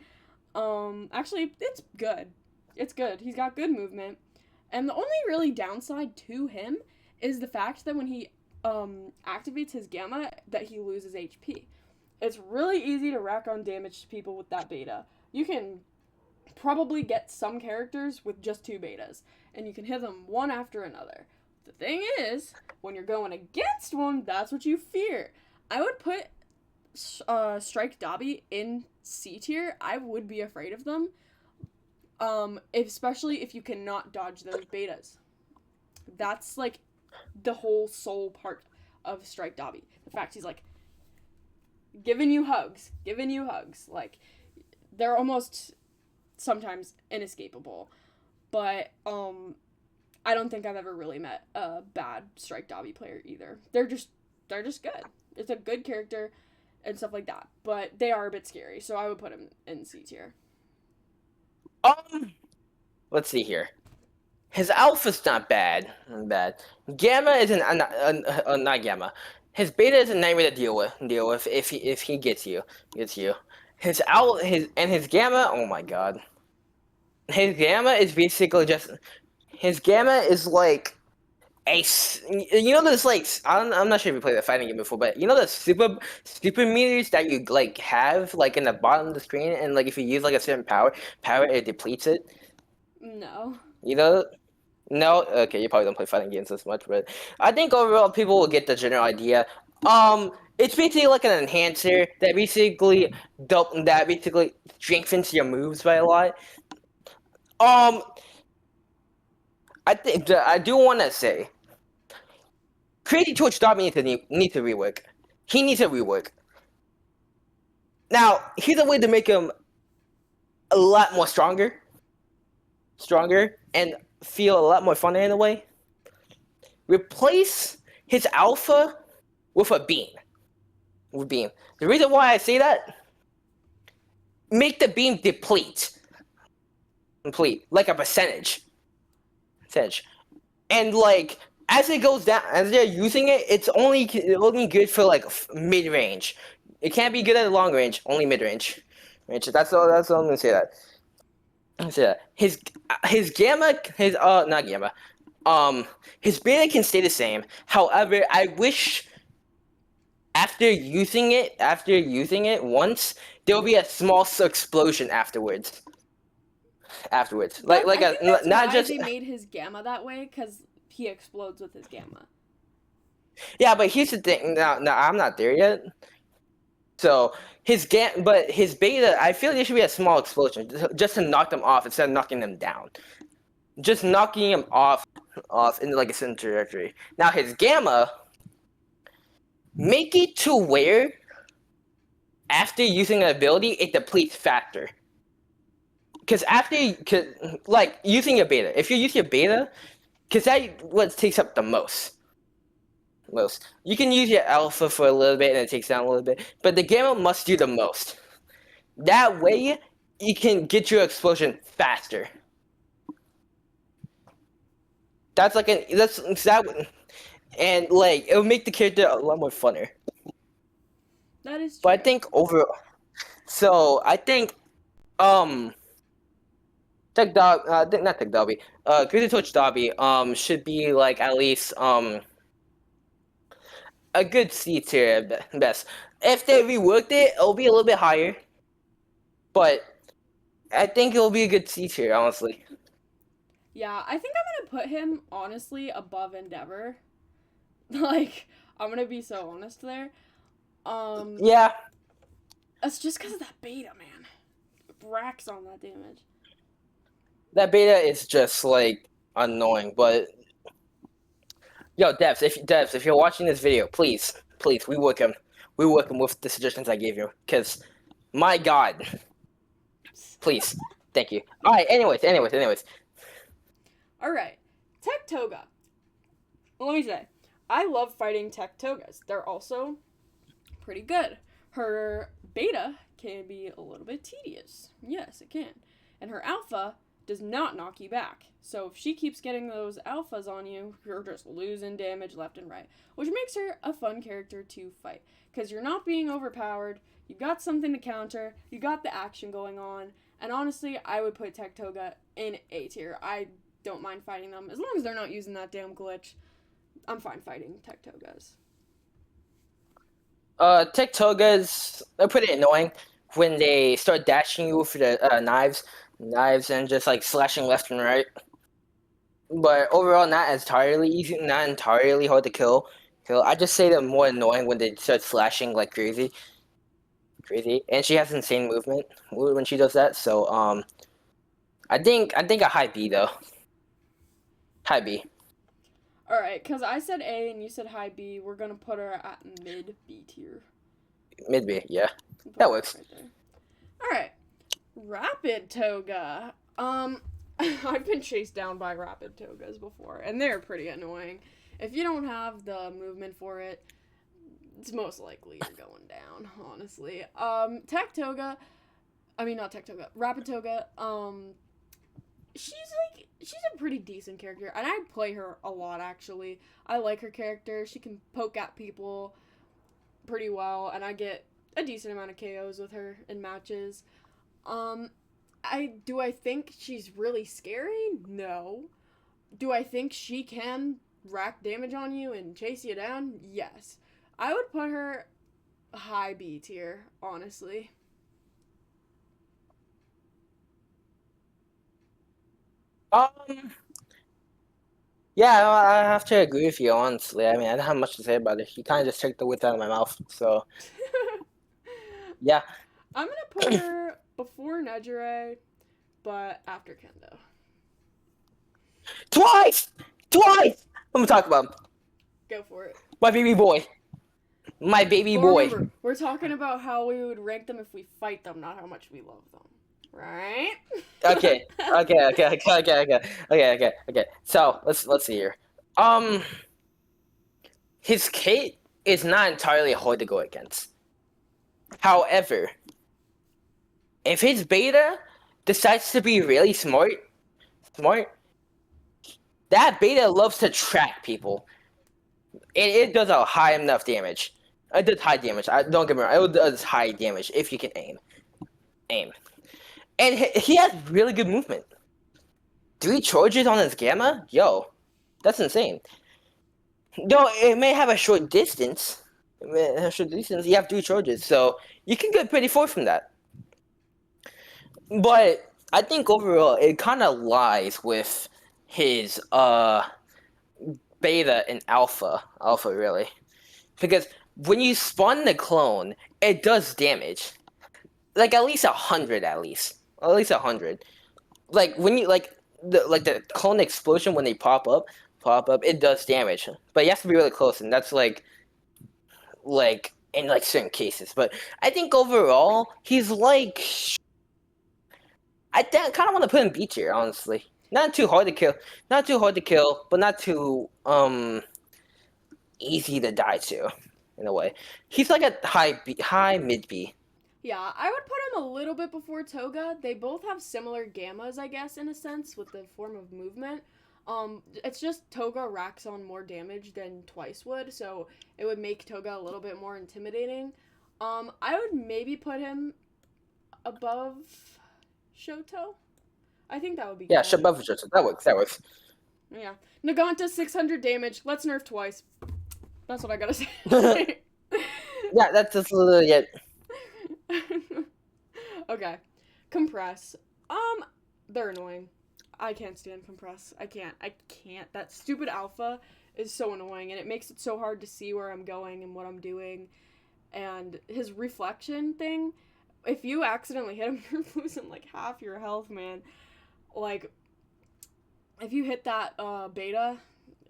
Actually, it's good. It's good. He's got good movement. And the only really downside to him is the fact that when he activates his gamma, that he loses HP. It's really easy to rack on damage to people with that beta. You can probably get some characters with just 2 betas, and you can hit them one after another. The thing is, when you're going against one, that's what you fear. I would put Strike Dobby in C tier. I would be afraid of them, especially if you cannot dodge those betas. That's like the whole soul part of Strike Dobby. The fact he's like giving you hugs. Like, they're almost sometimes inescapable. But I don't think I've ever really met a bad Strike Dobby player either. They're just good. It's a good character and stuff like that, but they are a bit scary, so I would put him in C tier. Um, let's see here. His alpha's not bad. Bad. Gamma isn't not gamma. His beta is a nightmare to deal with. If he gets you. His gamma. Oh my god. His gamma is basically just. His gamma is like you know those like I'm not sure if you played the fighting game before, but you know the super meters that you like have like in the bottom of the screen, and like if you use like a certain power it depletes it. No. You know. No, okay, you probably don't play fighting games as much, but I think overall people will get the general idea. It's basically like an enhancer that basically strengthens your moves by a lot. Um, I do want to say, Crazy Torch Dobby needs to rework. He needs a rework. Now, here's a way to make him a lot more stronger, and feel a lot more funner in a way. Replace his alpha with a beam. The reason why I say that, make the beam complete, like a percentage. And like as it goes down, as they're using it, it's only good for like mid range. It can't be good at long range. Only mid range. That's all. That's all I'm gonna say. That. His gamma, his not gamma. His beta can stay the same. However, I wish after using it once, there will be a small explosion afterwards. Like I think that's not why just they made his gamma that way, because he explodes with his gamma. yeah. But here's the thing. No, I'm not there yet. So but his beta, I feel there should be a small explosion just to knock them off instead of knocking them down. Just knocking him off into like a certain trajectory. Now his gamma, make it to where after using an ability it depletes faster. Because like using your beta, if you use your beta, because that what takes up the most. You can use your alpha for a little bit and it takes down a little bit, but the gamma must do the most. That way, you can get your explosion faster. That's that, and like it'll make the character a lot more funner. That is true. But I think overall, so I think not Tech Dobby, Crazy Torch Dobby should be like at least a good C tier at best. If they reworked it, it'll be a little bit higher. But I think it'll be a good C tier, honestly. Yeah, I think I'm gonna put him honestly above Endeavor. Like, I'm gonna be so honest there. Yeah. It's just because of that beta, man. It racks on that damage. That beta is just like annoying, but yo, Devs, if you're watching this video, please rework him. Rework him with the suggestions I gave you, because my God, please, thank you. All right, anyways. All right, Tech Toga. Let me say, I love fighting Tech Togas. They're also pretty good. Her beta can be a little bit tedious. Yes, it can. And her alpha does not knock you back. So if she keeps getting those alphas on you, you're just losing damage left and right, which makes her a fun character to fight. Because you're not being overpowered, you got something to counter, you got the action going on, and honestly, I would put Tech Toga in A tier. I don't mind fighting them. As long as they're not using that damn glitch, I'm fine fighting Tech Togas. Tech Togas are pretty annoying when they start dashing you with the knives and just like slashing left and right. But overall, not entirely easy, not entirely hard to kill. I just say they're more annoying when they start slashing like crazy. And she has insane movement when she does that. So I think a high B though. High B. All right, because I said A and you said high B, we're gonna put her at mid B tier. Mid B, yeah, that works. Right there. All right, Rapid Toga. I've been chased down by rapid togas before, and they're pretty annoying. If you don't have the movement for it, it's most likely you're going down, honestly. Tactoga, I mean not Tactoga, Rapid Toga, she's a pretty decent character, and I play her a lot actually. I like her character. She can poke at people pretty well, and I get a decent amount of KOs with her in matches. Um, I think she's really scary? No. Do I think she can rack damage on you and chase you down? Yes. I would put her high B tier, honestly. Um, yeah, I have to agree with you, honestly. I mean, I don't have much to say about it. You kind of just took the words out of my mouth. So, yeah. I'm gonna put her before Nejire, but after Kendo. Twice! Twice! I'm gonna talk about him. Go for it. My baby boy. My baby Well, boy. remember, we're talking about how we would rank them if we fight them, not how much we love them. Right? Okay. Okay. So let's see here. Um, his Kate is not entirely hard to go against. However, if his beta decides to be really smart, that beta loves to track people. It does a high enough damage. It does high damage. Don't get me wrong. It does high damage if you can aim. And he has really good movement. 3 charges on his gamma? Yo, that's insane. Though it may have a short distance. You have 3 charges, so you can get pretty far from that. But I think overall it kind of lies with his beta and alpha really, because when you spawn the clone, it does damage, like at least 100, at least 100. Like when you the clone explosion when they pop up, it does damage, but you have to be really close, and that's like in like certain cases. But I think overall he's like kind of want to put him B tier, honestly. Not too hard to kill, but not too easy to die to, in a way. He's like a high mid B. Yeah, I would put him a little bit before Toga. They both have similar gammas, I guess, in a sense, with the form of movement. It's just Toga racks on more damage than Twice would, so it would make Toga a little bit more intimidating. I would maybe put him above Shoto. I think that would be Yeah, good. above Shoto. That works. Yeah. Naganta 600 damage. Let's nerf Twice. That's what I gotta say. Yeah, that's just literally it. Okay. Compress. They're annoying. I can't stand compress. I can't. That stupid alpha is so annoying, and it makes it so hard to see where I'm going and what I'm doing. And his reflection thing, if you accidentally hit him, you're losing like half your health, man. Like, if you hit that beta,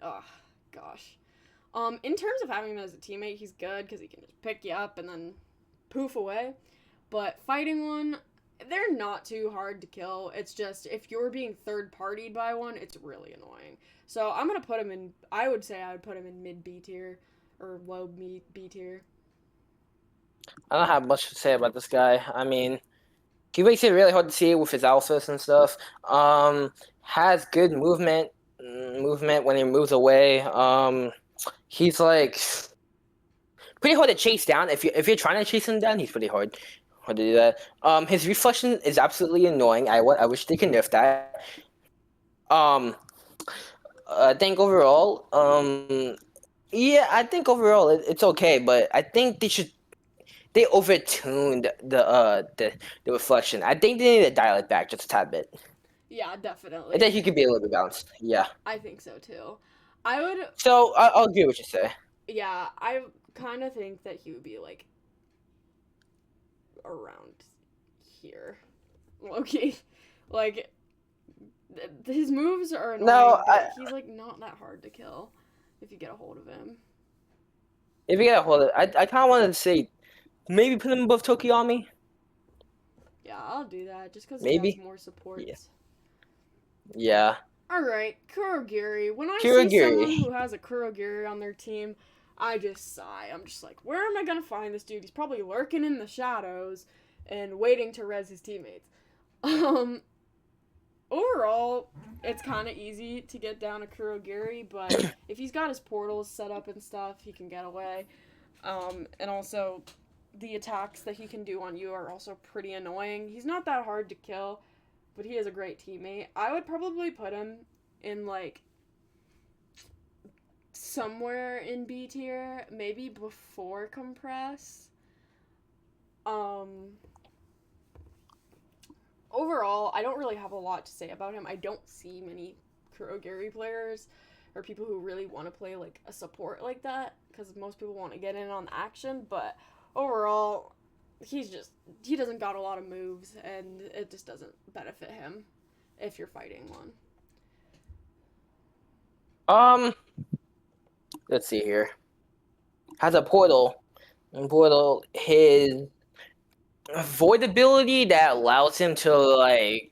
oh gosh. In terms of having him as a teammate, he's good because he can just pick you up and then poof away. But fighting one, they're not too hard to kill. It's just if you're being third partied by one, it's really annoying. So I'm gonna put him in. I would say I would put him in mid B tier or low B tier. I don't have much to say about this guy. I mean, he makes it really hard to see with his alphas and stuff. Has good movement when he moves away. He's like pretty hard to chase down. If you're trying to chase him down, he's pretty hard to do that. His reflection is absolutely annoying. I wish they could nerf that. I think overall, yeah, I think overall it's okay, but I think they overtuned the reflection. I think they need to dial it back just a tad bit. Yeah, definitely. I think he could be a little bit balanced. Yeah. I think so too. I would. So I'll agree with what you say. Yeah, I kind of think that he would be like around here. Okay, like his moves are annoying. No, but he's like not that hard to kill if you get a hold of him. If you get a hold of it, I kind of wanted to say maybe put him above Tokiyami. Yeah, I'll do that just because he Maybe. has more supports. Yeah. Yeah. Alright, Kurogiri. When I see Kirigiri. someone who has a Kurogiri on their team, I just sigh. I'm just like, where am I gonna find this dude? He's probably lurking in the shadows and waiting to res his teammates. Um, Overall, it's kind of easy to get down a Kurogiri, but if he's got his portals set up and stuff, he can get away. And also, the attacks that he can do on you are also pretty annoying. He's not that hard to kill, but he is a great teammate. I would probably put him in like somewhere in B tier, maybe before compress. Um Overall, I don't really have a lot to say about him. I don't see many Kurogiri players or people who really want to play like a support like that because most people want to get in on action, but overall he doesn't got a lot of moves and it just doesn't benefit him if you're fighting one. Um, let's see here. Has a portal. And portal, his void ability that allows him to like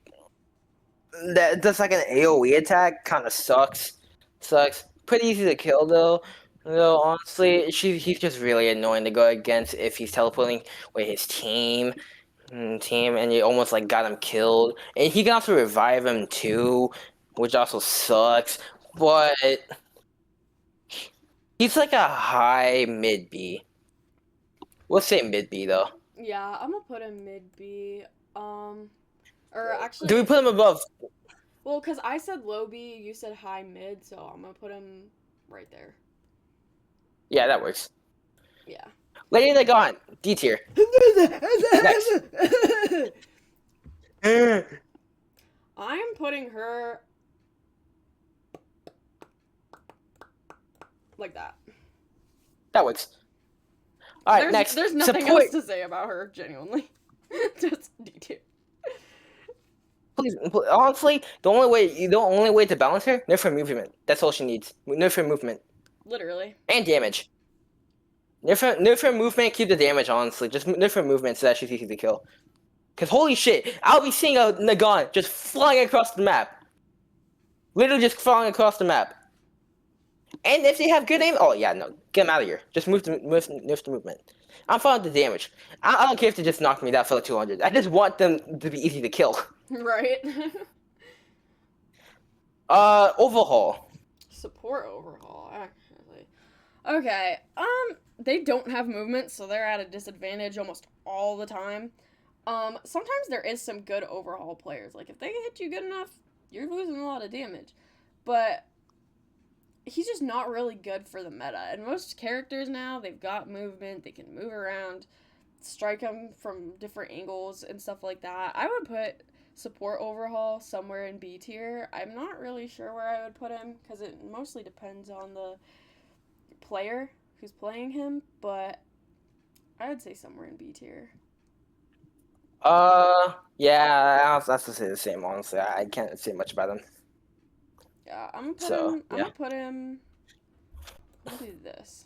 that's like an AoE attack kind of sucks. Sucks. Pretty easy to kill though. Though honestly, he's just really annoying to go against if he's teleporting with his team, and you almost like got him killed. And he can also revive him too, which also sucks. But he's like a high mid B. We'll say mid B though. Yeah, I'm gonna put him mid B. Or actually, Do we put him above? well, because I said low B, you said high mid, so I'm gonna put him right there. Yeah, that works. Yeah. Lady the Gaunt, D tier. Next. I'm putting her like that. That works. All right, next. There's nothing Support. else to say about her, genuinely. Just D tier. Please, honestly, the only way to balance her, nerf her movement. That's all she needs. Nerf her movement Literally. and damage. Nerf her movement, keep the damage. Honestly, just nerf her movement so that she's easy to kill. Cause holy shit, I'll be seeing a Nagan just flying across the map. Literally just flying across the map. And if they have good aim, oh yeah, no, get them out of here. Just nerf the movement. I'm fine with the damage. I don't care if they just knock me down for like 200. I just want them to be easy to kill. Right. Overhaul. Support overhaul, actually. Okay. They don't have movement, so they're at a disadvantage almost all the time. Sometimes there is some good overhaul players. Like if they hit you good enough, you're losing a lot of damage. But he's just not really good for the meta. And most characters now, they've got movement, they can move around, strike them from different angles and stuff like that. I would put support overhaul somewhere in B tier. I'm not really sure where I would put him because it mostly depends on the player who's playing him, but I would say somewhere in B tier. Yeah, that's to say the same. Honestly, I can't say much about him. Yeah, I'm So, gonna put him. I'll do this.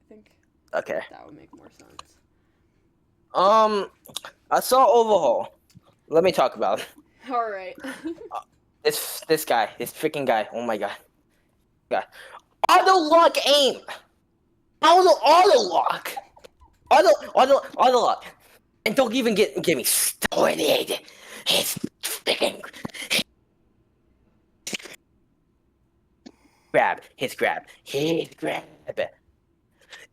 I think Okay. that would make more sense. I saw overhaul. Let me talk about it. All right. This guy, this freaking guy. Oh my god. Auto lock aim. Auto lock. Auto lock. And don't even get me started. His freaking grab. His grab.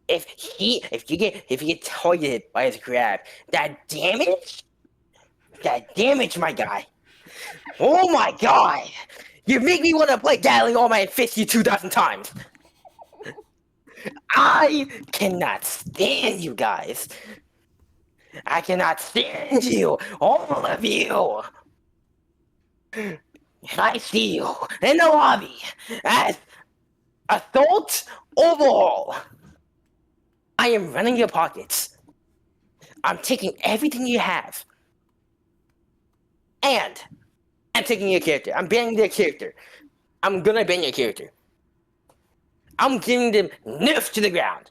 If you get targeted by his grab, that damage, my guy. Oh my god! You make me want to play Dazzling All Might 52,000 times. I cannot stand you guys. I cannot stand you, all of you. I see you in the lobby as Assault Overhaul. I am running your pockets. I'm taking everything you have. And I'm taking your character. I'm banning their character. I'm gonna ban your character. I'm giving them nerfed to the ground.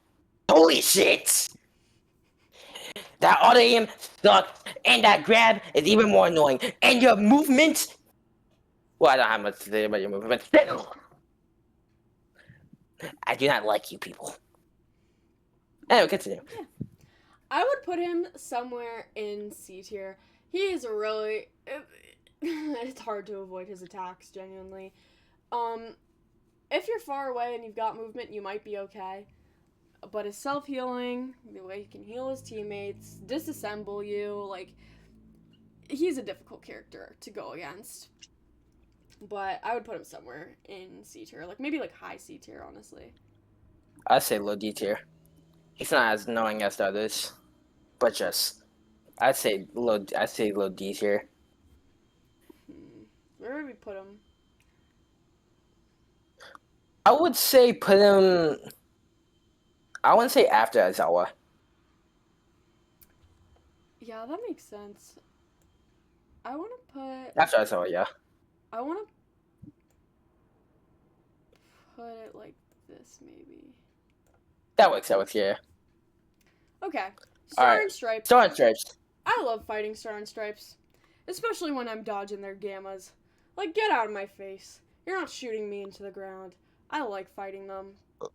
Holy shit! That auto aim sucks, and that grab is even more annoying. And your movement Well, I don't have much to say about your movie, but still, I do not like you people. Anyway, continue. Yeah. I would put him somewhere in C tier. He is really. It's hard to avoid his attacks, genuinely. If you're far away and you've got movement, you might be okay. But his self healing, the way he can heal his teammates, disassemble you, like, he's a difficult character to go against. But I would put him somewhere in C tier, like maybe like high C tier, honestly. I'd say low D tier. He's not as annoying as the others, but just I'd say low D tier. Where would we put him? I would say put him. I wouldn't say after Aizawa. Yeah, that makes sense. I want to put. After Aizawa, yeah. I want to put it like this, maybe. That works, yeah. Okay. Star Alright. and Stripes. Star and Stripes. I love fighting Star and Stripes. Especially when I'm dodging their gammas. Like, get out of my face. You're not shooting me into the ground. I like fighting them.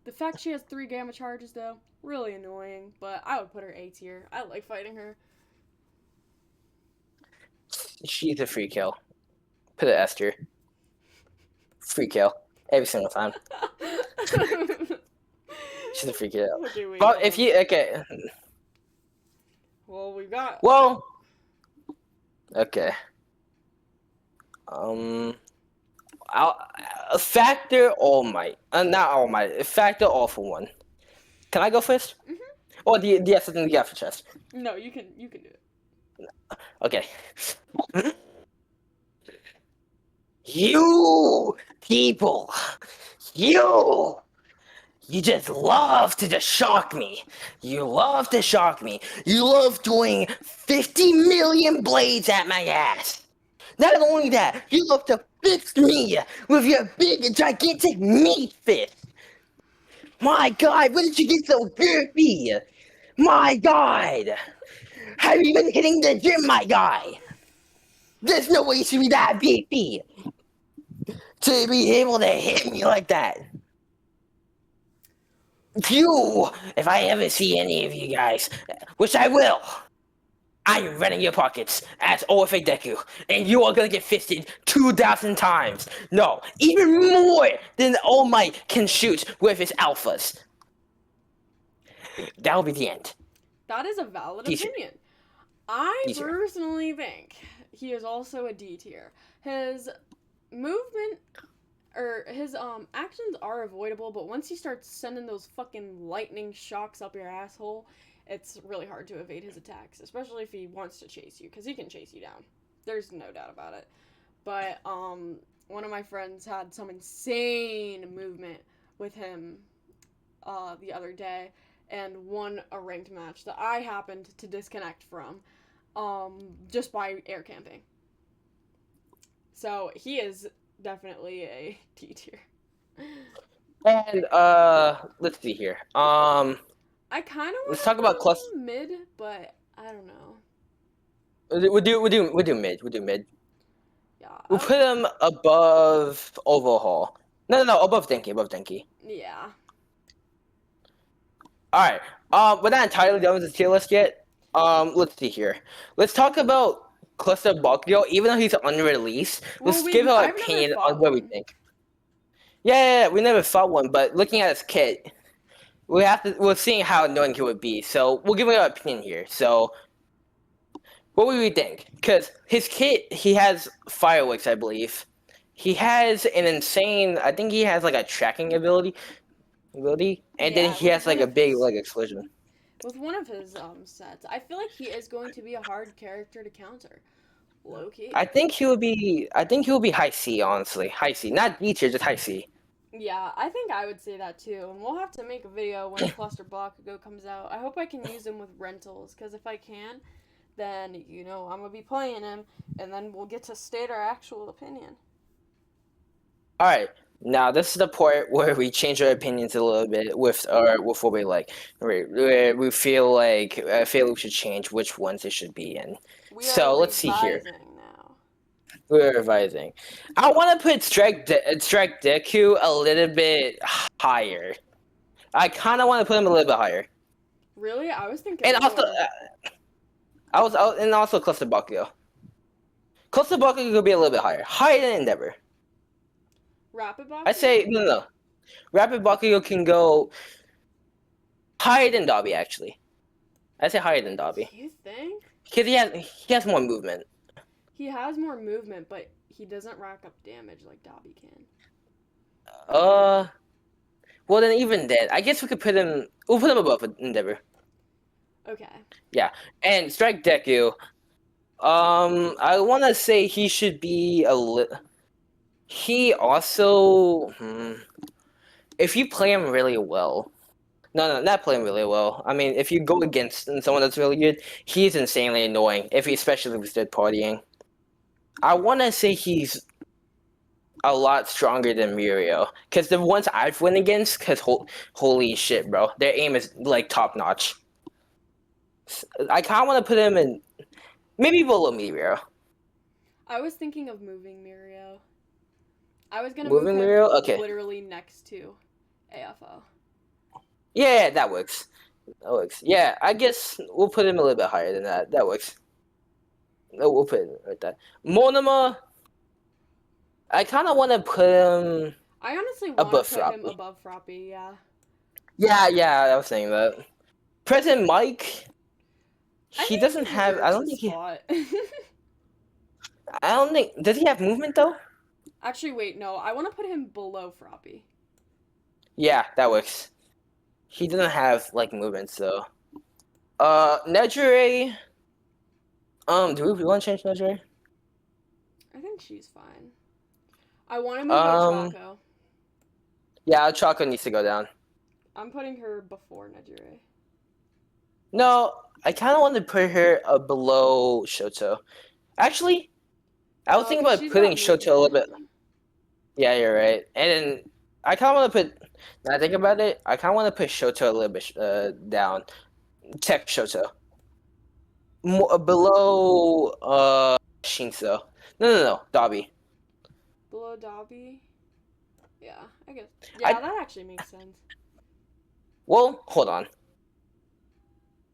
The fact she has 3 gamma charges, though, really annoying. But I would put her A tier. I like fighting her. She's a free kill. Put it S tier. Free kill. Every single time. She's a free kill. Okay, wait, But if you... Okay. Well, we got... Well... Okay. I'll factor All Might. Not All Might. Factor All for One. Can I go first? Mhm. Or do you have something to get for chest? No, you can do it. Okay. You people, you just love to just shock me. You love to shock me. You love doing 50 million blades at my ass. Not only that, you love to fix me with your big gigantic meat fist. My God, when did you get so goofy? My God. Have you been hitting the gym, my guy? There's no way you should be that beefy to be able to hit me like that. You, if I ever see any of you guys, which I will, I am running your pockets as OFA Deku, and you are gonna get fisted 2,000 times. No, even more than All Might can shoot with his alphas. That'll be the end. That is a valid D-tier. opinion. I D-tier. personally think he is also a D tier. His movement or his actions are avoidable, but once he starts sending those fucking lightning shocks up your asshole, it's really hard to evade his attacks, especially if he wants to chase you, because he can chase you down. There's no doubt about it. But one of my friends had some insane movement with him the other day, and won a ranked match that I happened to disconnect from just by air camping. So he is definitely a D tier. And let's see here. I kind of Let's talk about cluster mid, but I don't know. We'll do mid. We'll do mid. Yeah. We'll put him above Overhaul. No, above Denki. Yeah. Alright. We're not entirely done with the tier list yet. Let's see here. Let's talk about Cluster Bakugou, even though he's unreleased. Let's give our opinion on what we think. Yeah, we never fought one, but looking at his kit, we're seeing how annoying he would be. So we'll give our opinion here. So what would we think? Because his kit, he has fireworks, I believe. He has an insane, I think he has like a tracking ability, and then he has like a big like explosion. With one of his sets, I feel like he is going to be a hard character to counter. Low key. I think he will be high C, honestly. High C. Not D tier, just high C. Yeah, I think I would say that too. And we'll have to make a video when Cluster Bakugo comes out. I hope I can use him with rentals, because if I can, then, I'm going to be playing him, and then we'll get to state our actual opinion. Alright, now this is the part where we change our opinions a little bit with what we like. We feel like we should change which ones it should be in. So let's see here. Now. We're revising. I want to put Strike Deku a little bit higher. I kind of want to put him a little bit higher. Really? I was thinking And also, lower. and also Cluster Bakugo. Cluster Bakugo could be a little bit higher than Endeavor. Rapid I box? say no. Rapid Bakugo can go higher than Dobby actually. I say higher than Dobby You think? because he has more movement. He has more movement, but he doesn't rack up damage like Dobby can. Well then even then, I guess we could put him. We'll put him above Endeavor. Okay. Yeah, and Strike Deku. I want to say he should be a little. He also, if you play him really well. No, not playing really well. I mean, if you go against someone that's really good, he's insanely annoying. Especially if he's dead partying. I want to say he's a lot stronger than Mirio, because the ones I've went against, holy shit, bro, their aim is like top notch. I kind of want to put him in maybe below Mirio. I was thinking of moving Mirio. I was gonna move Moving him Mirio, okay, literally next to AFO. yeah, that works. That works. Yeah, I guess we'll put him a little bit higher than that. That works. No, we'll put it right there. Monoma, I kind of want to put him I honestly want to above put him Froppy. above Froppy, yeah. Yeah, I was saying that. President Mike, I he think doesn't he have. deserves his spot. I don't think. Does he have movement though? Actually, wait, no. I want to put him below Froppy. Yeah, that works. He doesn't have like movements though. Nejire. Do we want to change Nejire? I think she's fine. I want to move Um, Ochako. yeah, Choco needs to go down. I'm putting her before Nejire. No, I kind of want to put her below Shoto. Actually, I was No, thinking because about she's putting got Shoto a little bit. movement. Yeah, you're right. And then I kind of want to put. Now I think about it, I kind of want to put Shoto a little bit down. Tech Shoto. Below Shinso. No, Dobby. Below Dobby? Yeah, I guess. I Yeah, that actually makes sense. Well, hold on.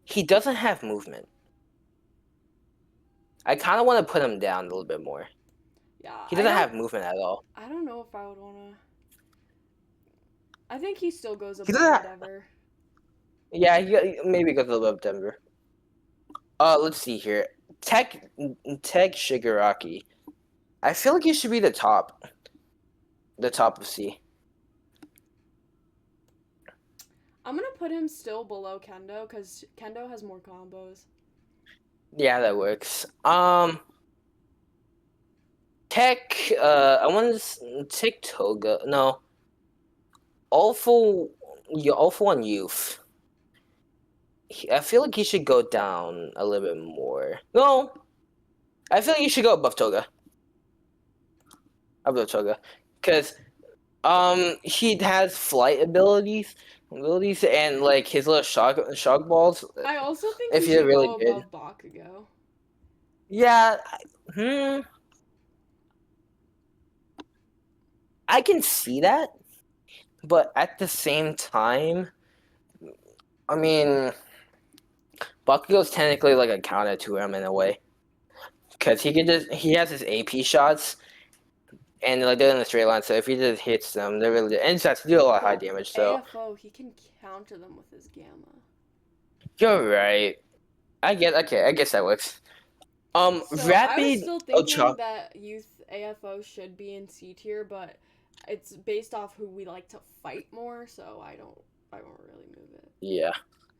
He doesn't have movement. I kind of want to put him down a little bit more. Yeah, He doesn't have movement at all. I don't know if I would want to. I think he still goes He above doesn't have, Endeavor. yeah, he maybe goes above Denver. Let's see here. Tech Shigaraki. I feel like he should be the top of C. I'm gonna put him still below Kendo because Kendo has more combos. Yeah, that works. Tech. I want to take Toga. No. Awful One Youth. I feel like he should go down a little bit more. No, I feel like you should go above Toga. Because he has flight abilities, and like his little shock balls. I also think If he you're should really go good. above Bakugo. Yeah. I can see that, but at the same time, I mean, Bakugo's technically like a counter to him in a way, because he has his AP shots, and like they're in a straight line. So if he just hits them, they're really and he has to do a lot of high damage. So AFO, he can counter them with his Gamma. you're right. I guess that works. So Rapid I was still thinking Ocha. that youth AFO should be in C tier, but it's based off who we like to fight more, so I won't really move it. Yeah,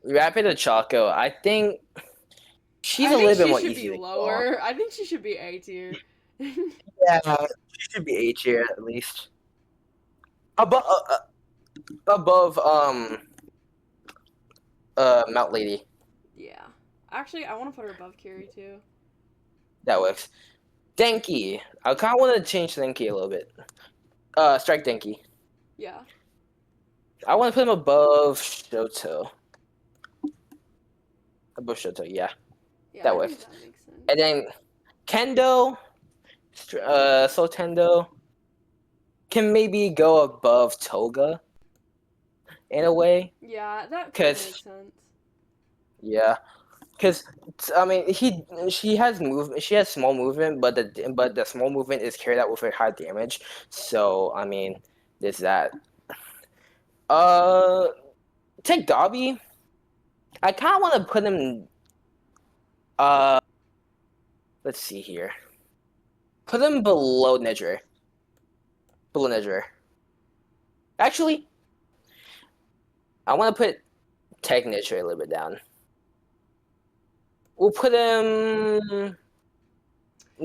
Rapid Ochako. I think she's I a think little bit she more should easy be to lower. I think she should be A tier. Yeah, she should be A tier at least. Above Mount Lady. Yeah. Actually, I want to put her above Kiri too. That works. Denki. I kind of want to change Denki a little bit. Strike Denki. Yeah. I want to put him above Shoto. Above Shoto, yeah. Yeah, That I works. think that makes sense. And then Kendo. Sotendo can maybe go above Toga in a way. Yeah, that could make Cause sense. yeah, cause I mean she has movement. She has small movement, but the small movement is carried out with a high damage. So I mean, there's that. Uh, take Dobby. I kind of want to put him. Uh, let's see here. Put him below Nidra. Below Nidra. Actually, I want to put Tech Nidra a little bit down. We'll put him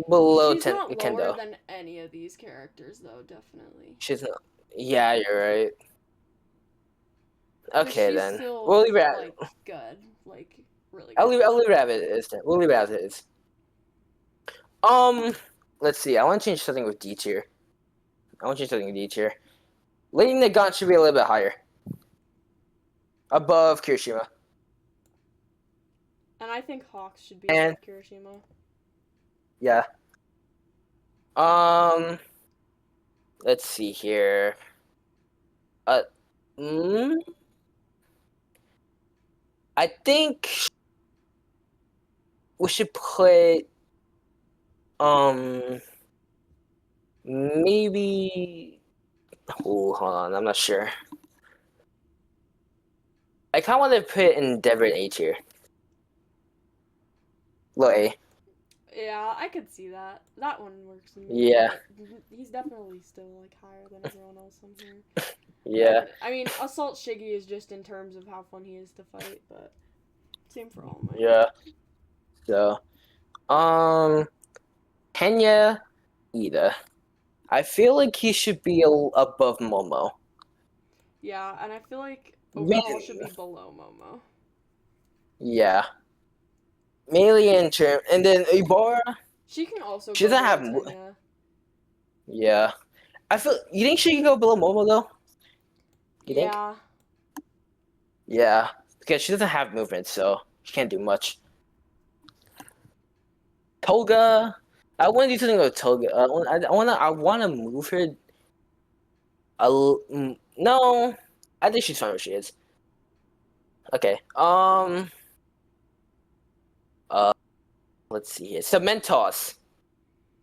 below She's not lower Kendo. than any of these characters, though, definitely. She's not. Yeah, you're right. But Okay she's then. still, We'll leave it at. like, good. Like, really I'll good. leave. I'll leave it as it is. Then. We'll leave it as it is. Let's see. I want to change something with D tier. I want to change something with D tier. Lady Nagant should be a little bit higher. Above Kirishima. And I think Hawks should be And above Kirishima. yeah. Let's see here. Uh, mm, I think we should put maybe. Oh, hold on. I'm not sure. I kind of want to put Endeavor in A tier. Low A. Yeah, I could see that. That one works in me. Yeah. But he's definitely still, like, higher than everyone else on here. Yeah. And, I mean, Assault Shiggy is just in terms of how fun he is to fight, but same for all mine. Yeah. So, Kenya Ida. I feel like he should be above Momo. Yeah, and I feel like overall should be below Momo. Yeah. Mainly in term, and then Ibarra. She can also She go doesn't have. below Tenya. Yeah. I feel. You think she can go below Momo though? You think? Yeah. Yeah. Because she doesn't have movement, so she can't do much. Toga. I want to do something with Toga. I want to move her. No. I think she's fine where she is. Okay. Let's see here. Cementos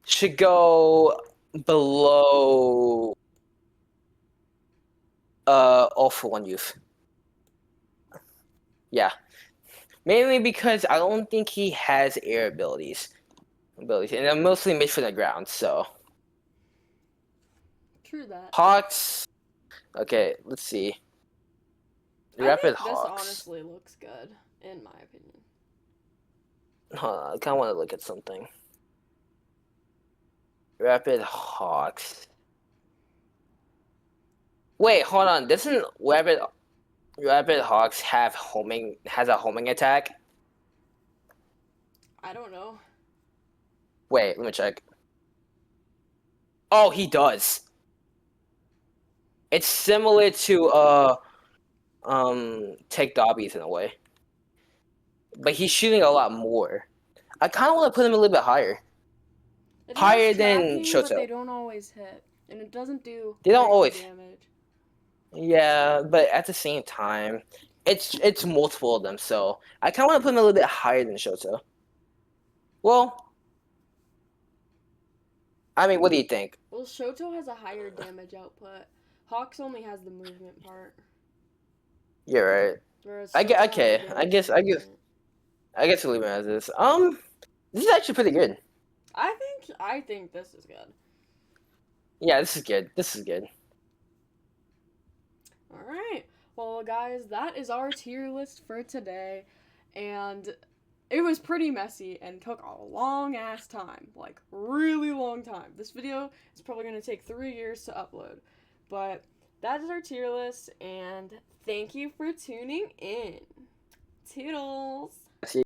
should go below. All for One Youth. Yeah. Mainly because I don't think he has air abilities. And I'm mostly made for the ground, so. True that. Hawks. Okay, let's see. I think Hawks. this honestly looks good, in my opinion. Hold on, I kind of want to look at something. Rapid Hawks. Wait, hold on. Doesn't Rapid Hawks has a homing attack? I don't know. Wait, let me check. Oh, he does. It's similar to Take Dobby's in a way. But he's shooting a lot more. I kind of want to put him a little bit higher. It Higher has than tracking, Shoto. but they don't always hit, and it doesn't do. They don't crazy always. damage. Yeah, but at the same time, it's multiple of them, so I kind of want to put him a little bit higher than Shoto. Well, I mean, what do you think? Well, Shoto has a higher damage output. Hawks only has the movement part. You're right. Whereas I Shoto has okay. the I guess movement. we'll leave it as this. This is actually pretty good. I think this is good. Yeah, this is good. This is good. All right. Well, guys, that is our tier list for today, and it was pretty messy and took a long ass time, like really long time. This video is probably gonna take 3 years to upload, but that is our tier list, and thank you for tuning in. Toodles. See